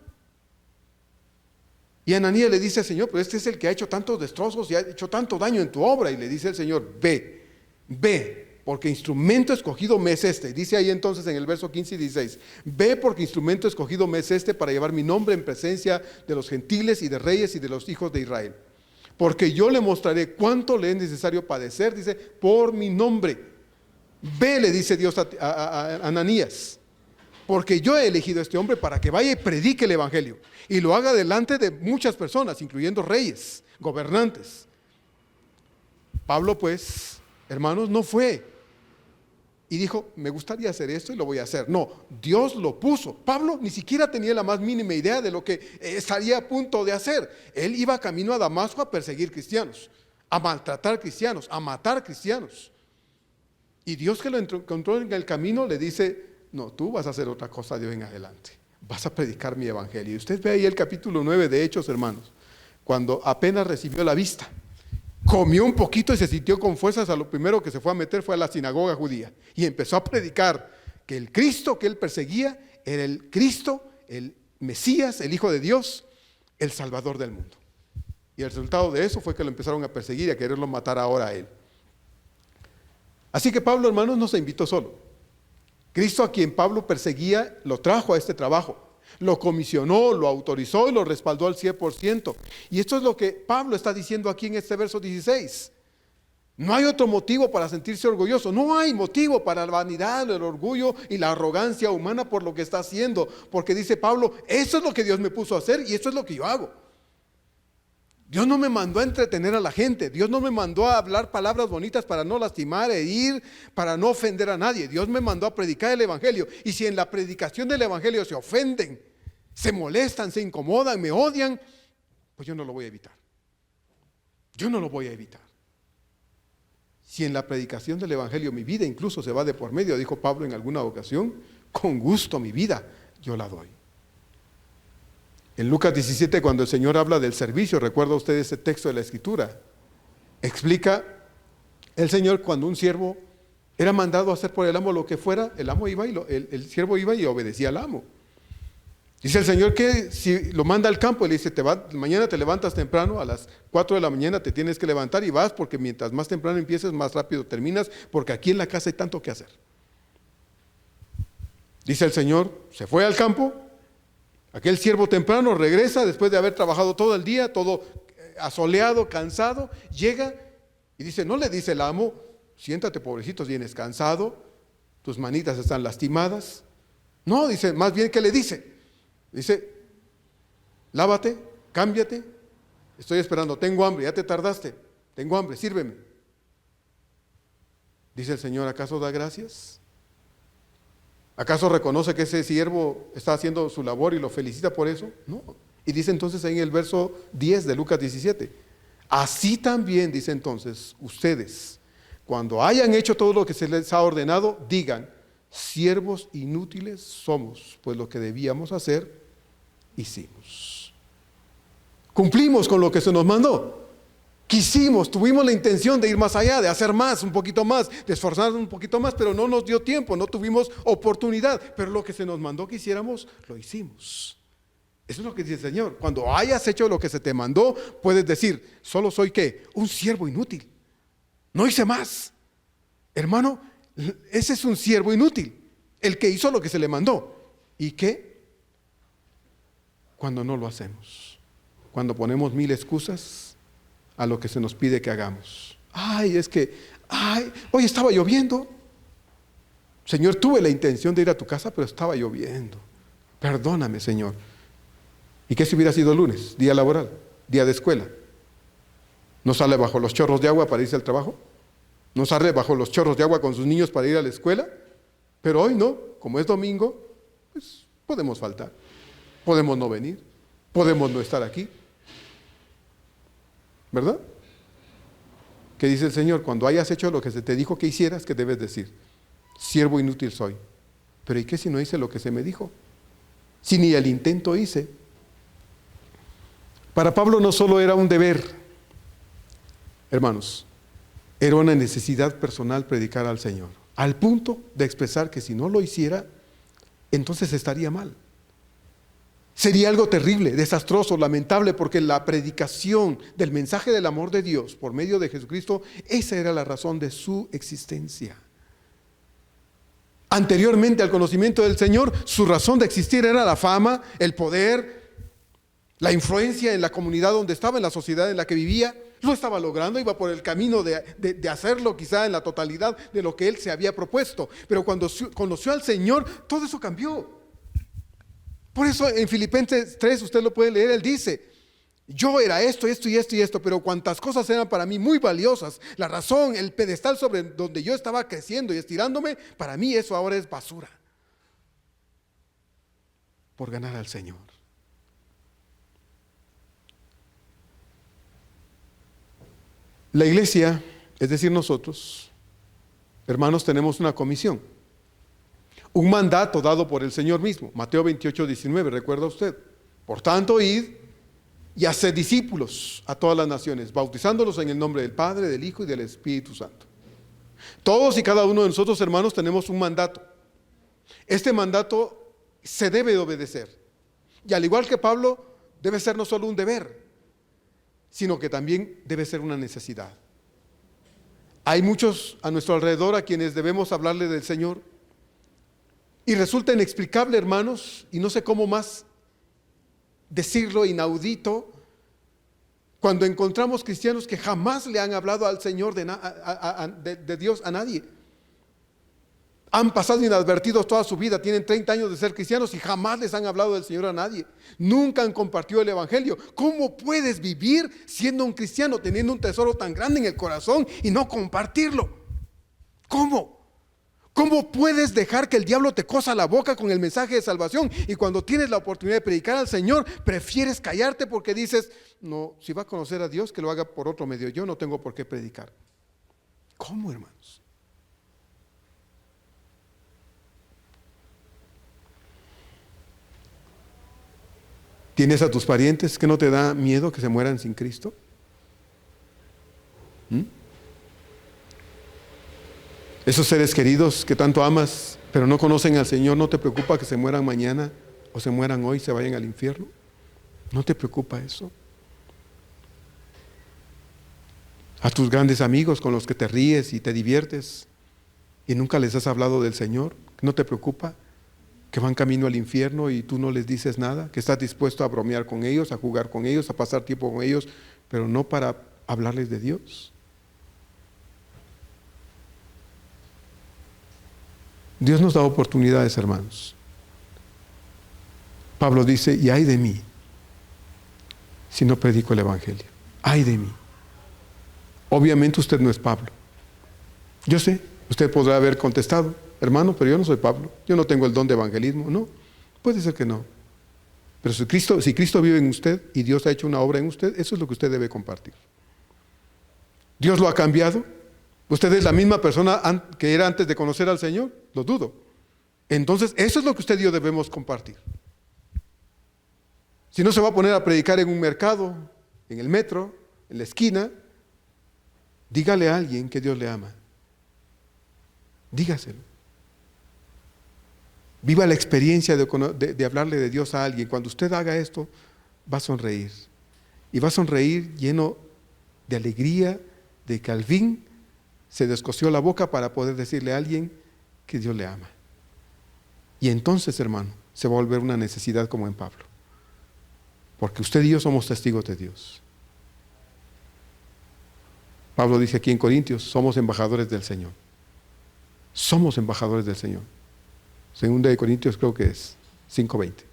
Y Ananías le dice al Señor, pero este es el que ha hecho tantos destrozos y ha hecho tanto daño en tu obra. Y le dice el Señor, ve, porque instrumento escogido me es este. Dice ahí entonces en el verso 15 y 16, ve porque instrumento escogido me es este para llevar mi nombre en presencia de los gentiles y de reyes y de los hijos de Israel. Porque yo le mostraré cuánto le es necesario padecer, dice, por mi nombre. Ve, le dice Dios a Ananías, porque yo he elegido a este hombre para que vaya y predique el evangelio y lo haga delante de muchas personas, incluyendo reyes, gobernantes. Pablo, pues, hermanos, no fue y dijo, me gustaría hacer esto y lo voy a hacer. No, Dios lo puso. Pablo ni siquiera tenía la más mínima idea de lo que estaría a punto de hacer. Él iba camino a Damasco a perseguir cristianos, a maltratar cristianos, a matar cristianos. Y Dios, que lo encontró en el camino, le dice, no, tú vas a hacer otra cosa de hoy en adelante. Vas a predicar mi evangelio. Y usted ve ahí el capítulo 9 de Hechos, hermanos, cuando apenas recibió la vista, comió un poquito y se sintió con fuerzas. A lo primero que se fue a meter fue a la sinagoga judía y empezó a predicar que el Cristo que él perseguía era el Cristo, el Mesías, el Hijo de Dios, el Salvador del mundo. Y el resultado de eso fue que lo empezaron a perseguir y a quererlo matar ahora a él. Así que Pablo, hermanos, no se invitó solo. Cristo, a quien Pablo perseguía, lo trajo a este trabajo, lo comisionó, lo autorizó y lo respaldó al 100%. Y esto es lo que Pablo está diciendo aquí en este verso 16. No hay otro motivo para sentirse orgulloso, no hay motivo para la vanidad, el orgullo y la arrogancia humana por lo que está haciendo, porque dice Pablo, eso es lo que Dios me puso a hacer y eso es lo que yo hago. Dios no me mandó a entretener a la gente, Dios no me mandó a hablar palabras bonitas para no lastimar, herir, para no ofender a nadie. Dios me mandó a predicar el evangelio. Y si en la predicación del evangelio se ofenden, se molestan, se incomodan, me odian, pues yo no lo voy a evitar. Yo no lo voy a evitar. Si en la predicación del evangelio mi vida incluso se va de por medio, dijo Pablo en alguna ocasión, con gusto mi vida yo la doy. En Lucas 17, cuando el Señor habla del servicio, recuerda usted ese texto de la Escritura, explica el Señor cuando un siervo era mandado a hacer por el amo lo que fuera, el amo iba y el siervo iba y obedecía al amo. Dice el Señor que si lo manda al campo, le dice, mañana te levantas temprano, a las 4 de la mañana te tienes que levantar y vas, porque mientras más temprano empieces, más rápido terminas, porque aquí en la casa hay tanto que hacer. Dice el Señor, se fue al campo. Aquel siervo temprano regresa después de haber trabajado todo el día, todo asoleado, cansado, llega y dice, no le dice el amo, siéntate pobrecito, vienes cansado, tus manitas están lastimadas. No, dice, más bien, ¿qué le dice? Dice, lávate, cámbiate, estoy esperando, tengo hambre, ya te tardaste, tengo hambre, sírveme. Dice el Señor, ¿acaso da gracias? ¿Acaso reconoce que ese siervo está haciendo su labor y lo felicita por eso? No. Y dice entonces ahí en el verso 10 de Lucas 17, así también, dice entonces, ustedes, cuando hayan hecho todo lo que se les ha ordenado, digan: siervos inútiles somos, pues lo que debíamos hacer, hicimos. Cumplimos con lo que se nos mandó. Quisimos, tuvimos la intención de ir más allá, de hacer más, un poquito más, de esforzarnos un poquito más, pero no nos dio tiempo, no tuvimos oportunidad. Pero lo que se nos mandó que hiciéramos, lo hicimos. Eso es lo que dice el Señor. Cuando hayas hecho lo que se te mandó, puedes decir: solo soy ¿qué? Un siervo inútil. No hice más. Hermano, ese es un siervo inútil, el que hizo lo que se le mandó. ¿Y qué? Cuando no lo hacemos, cuando ponemos mil excusas a lo que se nos pide que hagamos. Es que hoy estaba lloviendo. Señor, tuve la intención de ir a tu casa, pero estaba lloviendo. Perdóname, Señor. ¿Y qué si hubiera sido lunes, día laboral, día de escuela? ¿No sale bajo los chorros de agua para irse al trabajo? ¿No sale bajo los chorros de agua con sus niños para ir a la escuela? Pero hoy no, como es domingo, pues podemos faltar, podemos no venir, podemos no estar aquí. ¿Verdad? ¿Qué dice el Señor? Cuando hayas hecho lo que se te dijo que hicieras, ¿qué debes decir? Siervo inútil soy. Pero ¿y qué si no hice lo que se me dijo? Si ni el intento hice. Para Pablo no solo era un deber, hermanos, era una necesidad personal predicar al Señor, al punto de expresar que si no lo hiciera, entonces estaría mal. Sería algo terrible, desastroso, lamentable, porque la predicación del mensaje del amor de Dios por medio de Jesucristo, esa era la razón de su existencia. Anteriormente al conocimiento del Señor, su razón de existir era la fama, el poder, la influencia en la comunidad donde estaba, en la sociedad en la que vivía. Lo estaba logrando, iba por el camino de hacerlo quizá en la totalidad de lo que él se había propuesto. Pero cuando conoció al Señor, todo eso cambió. Por eso en Filipenses 3 usted lo puede leer, él dice: yo era esto, esto y esto y esto, pero cuantas cosas eran para mí muy valiosas, la razón, el pedestal sobre donde yo estaba creciendo y estirándome, para mí eso ahora es basura, por ganar al Señor. La iglesia, es decir nosotros, hermanos, tenemos una comisión, un mandato dado por el Señor mismo. Mateo 28:19, ¿recuerda usted? Por tanto, id y haced discípulos a todas las naciones, bautizándolos en el nombre del Padre, del Hijo y del Espíritu Santo. Todos y cada uno de nosotros, hermanos, tenemos un mandato. Este mandato se debe de obedecer. Y al igual que Pablo, debe ser no solo un deber, sino que también debe ser una necesidad. Hay muchos a nuestro alrededor a quienes debemos hablarle del Señor, y resulta inexplicable, hermanos, y no sé cómo más decirlo, inaudito, cuando encontramos cristianos que jamás le han hablado al Señor de Dios a nadie. Han pasado inadvertidos toda su vida, tienen 30 años de ser cristianos y jamás les han hablado del Señor a nadie. Nunca han compartido el Evangelio. ¿Cómo puedes vivir siendo un cristiano, teniendo un tesoro tan grande en el corazón y no compartirlo? ¿Cómo? ¿Cómo puedes dejar que el diablo te cosa la boca con el mensaje de salvación y cuando tienes la oportunidad de predicar al Señor, prefieres callarte porque dices: no, si va a conocer a Dios, que lo haga por otro medio, yo no tengo por qué predicar? ¿Cómo, hermanos? ¿Tienes a tus parientes que no te da miedo que se mueran sin Cristo? Esos seres queridos que tanto amas, pero no conocen al Señor, ¿no te preocupa que se mueran mañana o se mueran hoy y se vayan al infierno? ¿No te preocupa eso? A tus grandes amigos con los que te ríes y te diviertes y nunca les has hablado del Señor, ¿no te preocupa que van camino al infierno y tú no les dices nada? Que estás dispuesto a bromear con ellos, a jugar con ellos, a pasar tiempo con ellos, pero no para hablarles de Dios. Dios nos da oportunidades, hermanos. Pablo dice: y ay de mí si no predico el Evangelio. Ay de mí. Obviamente usted no es Pablo. Yo sé, usted podrá haber contestado: hermano, pero yo no soy Pablo, yo no tengo el don de evangelismo. No, puede ser que no. Pero si Cristo vive en usted y Dios ha hecho una obra en usted, eso es lo que usted debe compartir. Dios lo ha cambiado, ¿Usted es la misma persona que era antes de conocer al Señor? Lo dudo. Entonces, eso es lo que usted y yo debemos compartir. Si no se va a poner a predicar en un mercado, en el metro, en la esquina, dígale a alguien que Dios le ama. Dígaselo. Viva la experiencia de hablarle de Dios a alguien. Cuando usted haga esto, va a sonreír. Y va a sonreír lleno de alegría de que al fin se descosió la boca para poder decirle a alguien que Dios le ama. Y entonces, hermano, se va a volver una necesidad como en Pablo. Porque usted y yo somos testigos de Dios. Pablo dice aquí en Corintios, somos embajadores del Señor. Somos embajadores del Señor. Segunda de Corintios creo que es 5:20.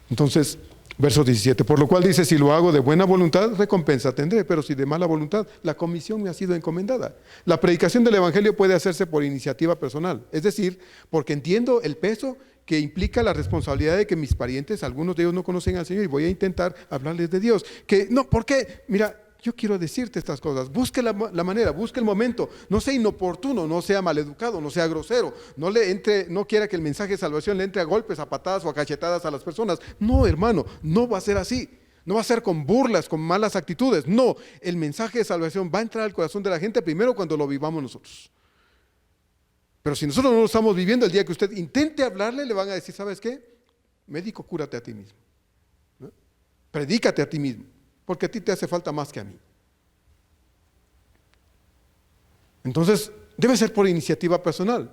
Entonces, verso 17, por lo cual dice, si lo hago de buena voluntad, recompensa tendré, pero si de mala voluntad, la comisión me ha sido encomendada. La predicación del Evangelio puede hacerse por iniciativa personal, es decir, porque entiendo el peso que implica la responsabilidad de que mis parientes, algunos de ellos no conocen al Señor y voy a intentar hablarles de Dios. Que no, ¿por qué? Mira, yo quiero decirte estas cosas, busque la manera, busque el momento, no sea inoportuno, no sea maleducado, no sea grosero, no quiera que el mensaje de salvación le entre a golpes, a patadas o a cachetadas a las personas. No, hermano, no va a ser así, no va a ser con burlas, con malas actitudes. No, el mensaje de salvación va a entrar al corazón de la gente primero cuando lo vivamos nosotros. Pero si nosotros no lo estamos viviendo, el día que usted intente hablarle, le van a decir, ¿sabes qué? Médico, cúrate a ti mismo, ¿no? Predícate a ti mismo, porque a ti te hace falta más que a mí. Entonces, debe ser por iniciativa personal.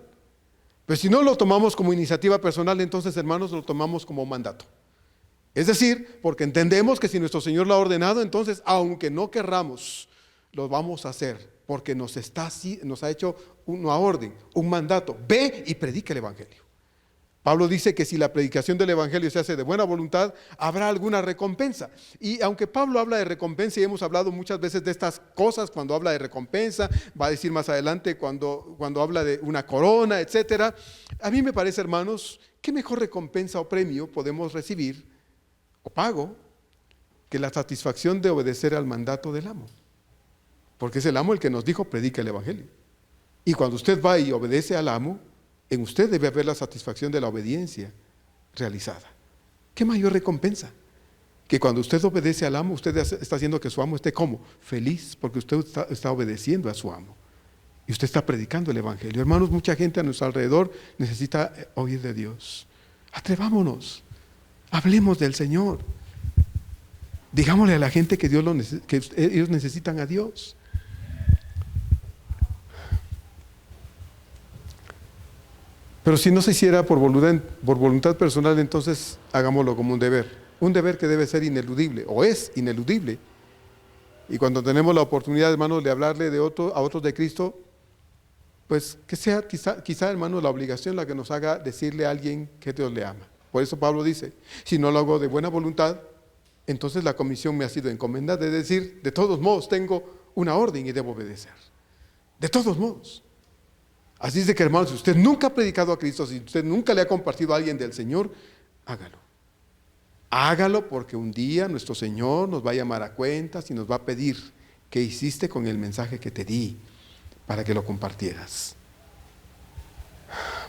Pero si no lo tomamos como iniciativa personal, entonces, hermanos, lo tomamos como mandato. Es decir, porque entendemos que si nuestro Señor lo ha ordenado, entonces, aunque no querramos, lo vamos a hacer, porque nos ha hecho una orden, un mandato. Ve y predica el Evangelio. Pablo dice que si la predicación del Evangelio se hace de buena voluntad, habrá alguna recompensa. Y aunque Pablo habla de recompensa, y hemos hablado muchas veces de estas cosas, cuando habla de recompensa, va a decir más adelante cuando habla de una corona, etcétera. A mí me parece, hermanos, ¿qué mejor recompensa o premio podemos recibir, o pago, que la satisfacción de obedecer al mandato del amo? Porque es el amo el que nos dijo, predica el Evangelio. Y cuando usted va y obedece al amo, en usted debe haber la satisfacción de la obediencia realizada. ¿Qué mayor recompensa? Que cuando usted obedece al amo, usted está haciendo que su amo esté ¿cómo? Feliz, porque usted está obedeciendo a su amo. Y usted está predicando el Evangelio. Hermanos, mucha gente a nuestro alrededor necesita oír de Dios. Atrevámonos, hablemos del Señor. Digámosle a la gente que ellos necesitan a Dios. Pero si no se hiciera por voluntad personal, entonces hagámoslo como un deber que debe ser ineludible, o es ineludible. Y cuando tenemos la oportunidad, hermanos, de hablarle a otros de Cristo, pues que sea quizá, hermanos, la obligación la que nos haga decirle a alguien que Dios le ama. Por eso Pablo dice, si no lo hago de buena voluntad, entonces la comisión me ha sido encomendada, es decir, de todos modos tengo una orden y debo obedecer. De todos modos. Así es de que, hermanos, si usted nunca ha predicado a Cristo, si usted nunca le ha compartido a alguien del Señor, hágalo. Hágalo, porque un día nuestro Señor nos va a llamar a cuentas y nos va a pedir qué hiciste con el mensaje que te di para que lo compartieras.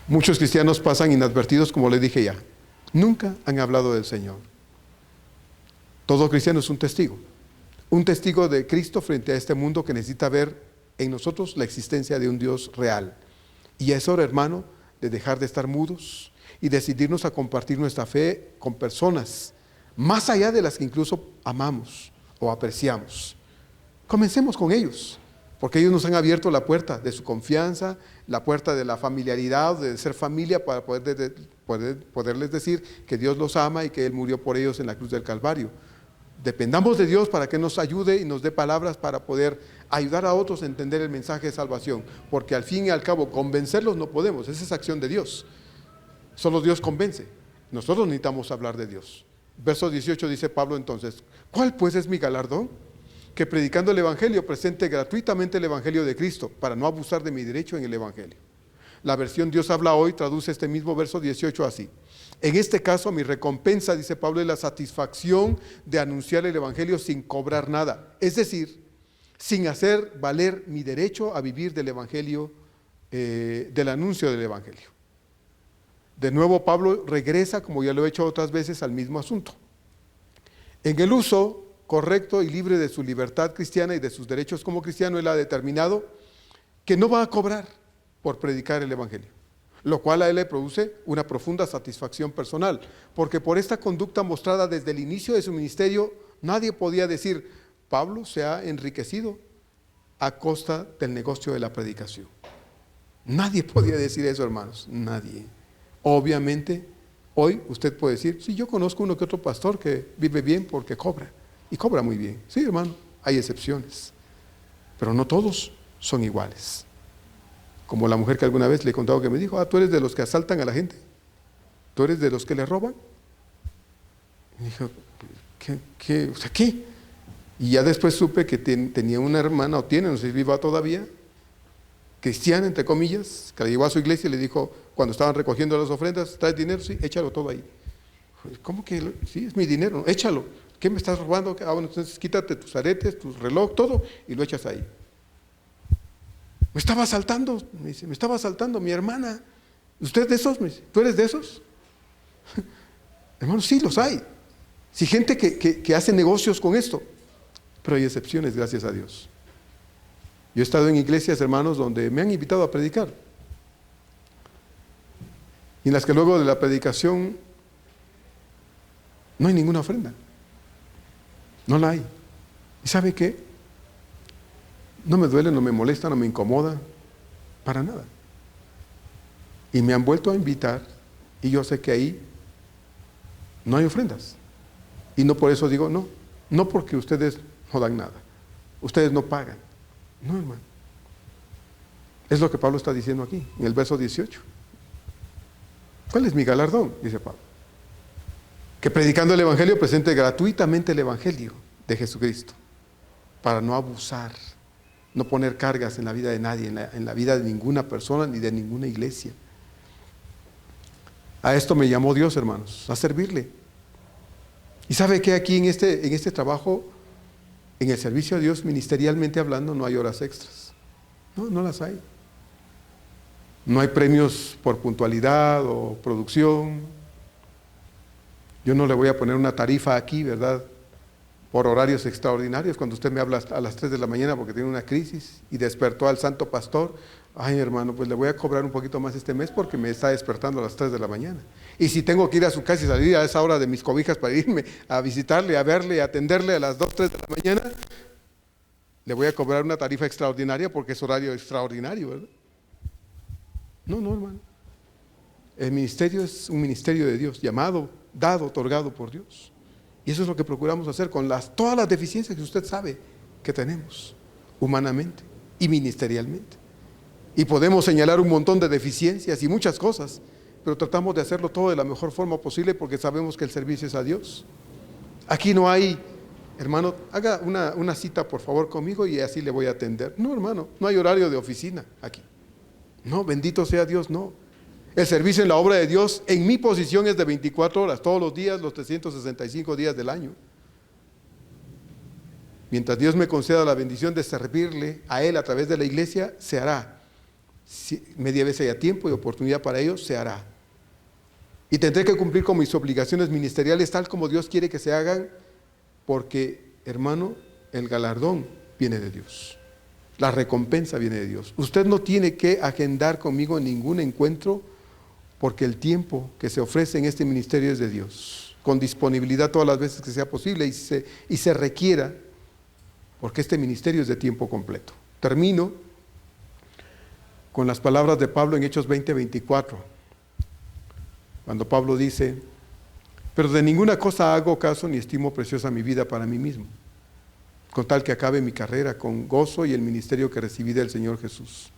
Muchos cristianos pasan inadvertidos, como les dije ya. Nunca han hablado del Señor. Todo cristiano es un testigo de Cristo frente a este mundo que necesita ver en nosotros la existencia de un Dios real. Y es hora, hermano, de dejar de estar mudos y decidirnos a compartir nuestra fe con personas más allá de las que incluso amamos o apreciamos. Comencemos con ellos, porque ellos nos han abierto la puerta de su confianza, la puerta de la familiaridad, de ser familia, para poderles decir que Dios los ama y que Él murió por ellos en la cruz del Calvario. Dependamos de Dios para que nos ayude y nos dé palabras para poder ayudar a otros a entender el mensaje de salvación, porque al fin y al cabo convencerlos no podemos, esa es acción de Dios. Solo Dios convence. Nosotros necesitamos hablar de Dios. Verso 18 dice Pablo entonces, ¿cuál pues es mi galardón? Que predicando el Evangelio presente gratuitamente el Evangelio de Cristo, para no abusar de mi derecho en el Evangelio. La versión Dios habla hoy traduce este mismo verso 18 así. En este caso, mi recompensa, dice Pablo, es la satisfacción de anunciar el Evangelio sin cobrar nada. Es decir, sin hacer valer mi derecho a vivir del Evangelio, del anuncio del Evangelio. De nuevo Pablo regresa, como ya lo he hecho otras veces, al mismo asunto. En el uso correcto y libre de su libertad cristiana y de sus derechos como cristiano, él ha determinado que no va a cobrar por predicar el Evangelio, lo cual a él le produce una profunda satisfacción personal, porque por esta conducta mostrada desde el inicio de su ministerio, nadie podía decir: Pablo se ha enriquecido a costa del negocio de la predicación. Nadie podía decir eso, hermanos, nadie. Obviamente, hoy usted puede decir: sí, yo conozco uno que otro pastor que vive bien porque cobra, y cobra muy bien. Sí, hermano, hay excepciones, pero no todos son iguales. Como la mujer que alguna vez le he contado que me dijo: ¿tú eres de los que asaltan a la gente? ¿Tú eres de los que le roban? Y dijo: ¿Qué? O sea, ¿qué? Y ya después supe que tenía una hermana, o tiene, no sé si viva todavía, cristiana, entre comillas, que la llevó a su iglesia y le dijo, cuando estaban recogiendo las ofrendas: ¿traes dinero? Sí, échalo todo ahí. ¿Cómo que? Sí, es mi dinero, échalo. ¿Qué me estás robando? Bueno, entonces quítate tus aretes, tu reloj, todo, y lo echas ahí. Me estaba asaltando, me dice, me estaba asaltando mi hermana. ¿Usted de esos? Me dice, ¿tú eres de esos? Hermanos, sí, los hay. Sí, gente que hace negocios con esto, pero hay excepciones, gracias a Dios. Yo he estado en iglesias, hermanos, donde me han invitado a predicar, y en las que luego de la predicación no hay ninguna ofrenda. No la hay. ¿Y sabe qué? No me duele, no me molesta, no me incomoda, para nada. Y me han vuelto a invitar, y yo sé que ahí no hay ofrendas. Y no por eso digo no. No porque ustedes no dan nada, ustedes no pagan. No, hermano. Es lo que Pablo está diciendo aquí, en el verso 18. ¿Cuál es mi galardón? Dice Pablo. Que predicando el Evangelio presente gratuitamente el Evangelio de Jesucristo, para no abusar, no poner cargas en la vida de nadie, en la vida de ninguna persona ni de ninguna iglesia. A esto me llamó Dios, hermanos, a servirle. Y sabe que aquí en este trabajo, en el servicio a Dios, ministerialmente hablando, no hay horas extras. No las hay. No hay premios por puntualidad o producción. Yo no le voy a poner una tarifa aquí, ¿verdad?, por horarios extraordinarios. Cuando usted me habla a las 3 de la mañana porque tiene una crisis y despertó al santo pastor, ay, hermano, pues le voy a cobrar un poquito más este mes porque me está despertando a las 3 de la mañana. Y si tengo que ir a su casa y salir a esa hora de mis cobijas para irme a visitarle, a verle, a atenderle a las 2, 3 de la mañana, le voy a cobrar una tarifa extraordinaria porque es horario extraordinario, ¿verdad? No, hermano. El ministerio es un ministerio de Dios, llamado, dado, otorgado por Dios. Y eso es lo que procuramos hacer con todas las deficiencias que usted sabe que tenemos, humanamente y ministerialmente. Y podemos señalar un montón de deficiencias y muchas cosas, pero tratamos de hacerlo todo de la mejor forma posible porque sabemos que el servicio es a Dios. Aquí no hay, hermano, haga una cita por favor conmigo y así le voy a atender. No, hermano, no hay horario de oficina aquí. No, bendito sea Dios, no. El servicio en la obra de Dios, en mi posición, es de 24 horas, todos los días, los 365 días del año. Mientras Dios me conceda la bendición de servirle a Él a través de la iglesia, se hará. Si media vez haya tiempo y oportunidad para ello, se hará. Y tendré que cumplir con mis obligaciones ministeriales tal como Dios quiere que se hagan, porque, hermano, el galardón viene de Dios. La recompensa viene de Dios. Usted no tiene que agendar conmigo ningún encuentro, porque el tiempo que se ofrece en este ministerio es de Dios, con disponibilidad todas las veces que sea posible y se requiera, porque este ministerio es de tiempo completo. Termino con las palabras de Pablo en Hechos 20:24, cuando Pablo dice: pero de ninguna cosa hago caso ni estimo preciosa mi vida para mí mismo, con tal que acabe mi carrera con gozo y el ministerio que recibí del Señor Jesús,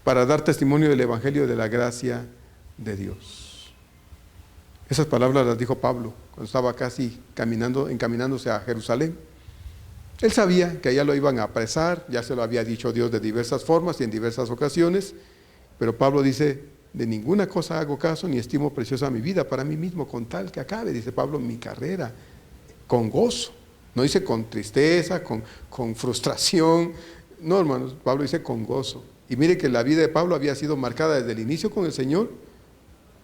para dar testimonio del Evangelio de la gracia de Dios. Esas palabras las dijo Pablo cuando estaba casi encaminándose a Jerusalén. Él sabía que allá lo iban a apresar, ya se lo había dicho Dios de diversas formas y en diversas ocasiones, pero Pablo dice: de ninguna cosa hago caso ni estimo preciosa mi vida para mí mismo, con tal que acabe, dice Pablo, mi carrera con gozo No dice con tristeza, con frustración. No, hermanos, Pablo dice con gozo. Y mire que la vida de Pablo había sido marcada desde el inicio con el Señor.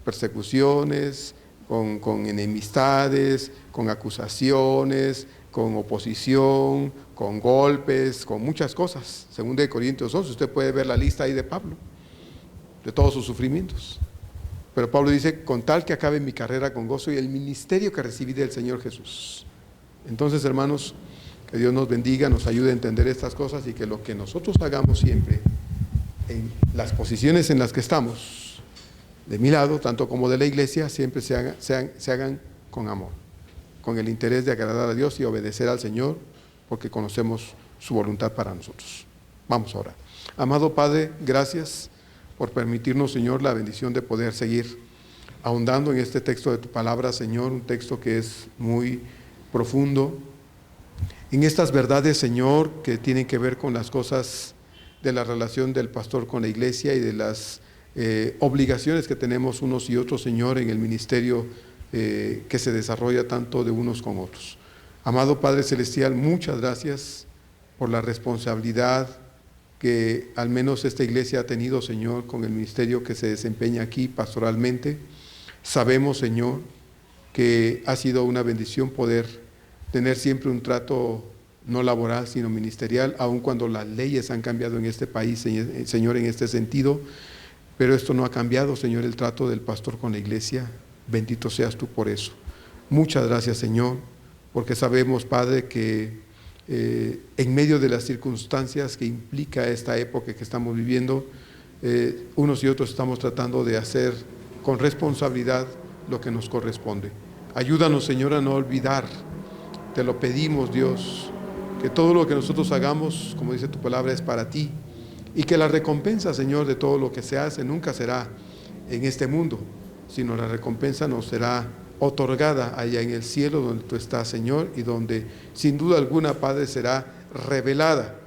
Persecuciones, con enemistades, con acusaciones, con oposición, con golpes, con muchas cosas. Según de Corintios 11, usted puede ver la lista ahí de Pablo, de todos sus sufrimientos. Pero Pablo dice, con tal que acabe mi carrera con gozo y el ministerio que recibí del Señor Jesús. Entonces, hermanos, que Dios nos bendiga, nos ayude a entender estas cosas y que lo que nosotros hagamos siempre en las posiciones en las que estamos, de mi lado, tanto como de la iglesia, siempre se hagan con amor, con el interés de agradar a Dios y obedecer al Señor, porque conocemos su voluntad para nosotros. Vamos a orar. Amado Padre, gracias por permitirnos, Señor, la bendición de poder seguir ahondando en este texto de tu palabra, Señor, un texto que es muy profundo, en estas verdades, Señor, que tienen que ver con las cosas de la relación del pastor con la iglesia y de las obligaciones que tenemos unos y otros, Señor, en el ministerio que se desarrolla tanto de unos con otros. Amado Padre Celestial, muchas gracias por la responsabilidad que al menos esta iglesia ha tenido, Señor, con el ministerio que se desempeña aquí pastoralmente. Sabemos, Señor, que ha sido una bendición poder tener siempre un trato no laboral, sino ministerial, aun cuando las leyes han cambiado en este país, Señor, en este sentido. Pero esto no ha cambiado, Señor, el trato del pastor con la iglesia. Bendito seas tú por eso. Muchas gracias, Señor, porque sabemos, Padre, que en medio de las circunstancias que implica esta época que estamos viviendo, unos y otros estamos tratando de hacer con responsabilidad lo que nos corresponde. Ayúdanos, Señor, a no olvidar, te lo pedimos, Dios, que todo lo que nosotros hagamos, como dice tu palabra, es para ti, y que la recompensa, Señor, de todo lo que se hace nunca será en este mundo, sino la recompensa nos será otorgada allá en el cielo donde tú estás, Señor, y donde sin duda alguna, Padre, será revelada,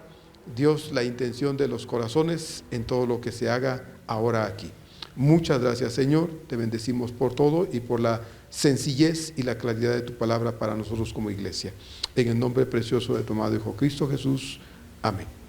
Dios, la intención de los corazones en todo lo que se haga ahora aquí. Muchas gracias, Señor, te bendecimos por todo y por la sencillez y la claridad de tu palabra para nosotros como iglesia. En el nombre precioso de tu amado Hijo Cristo Jesús. Amén.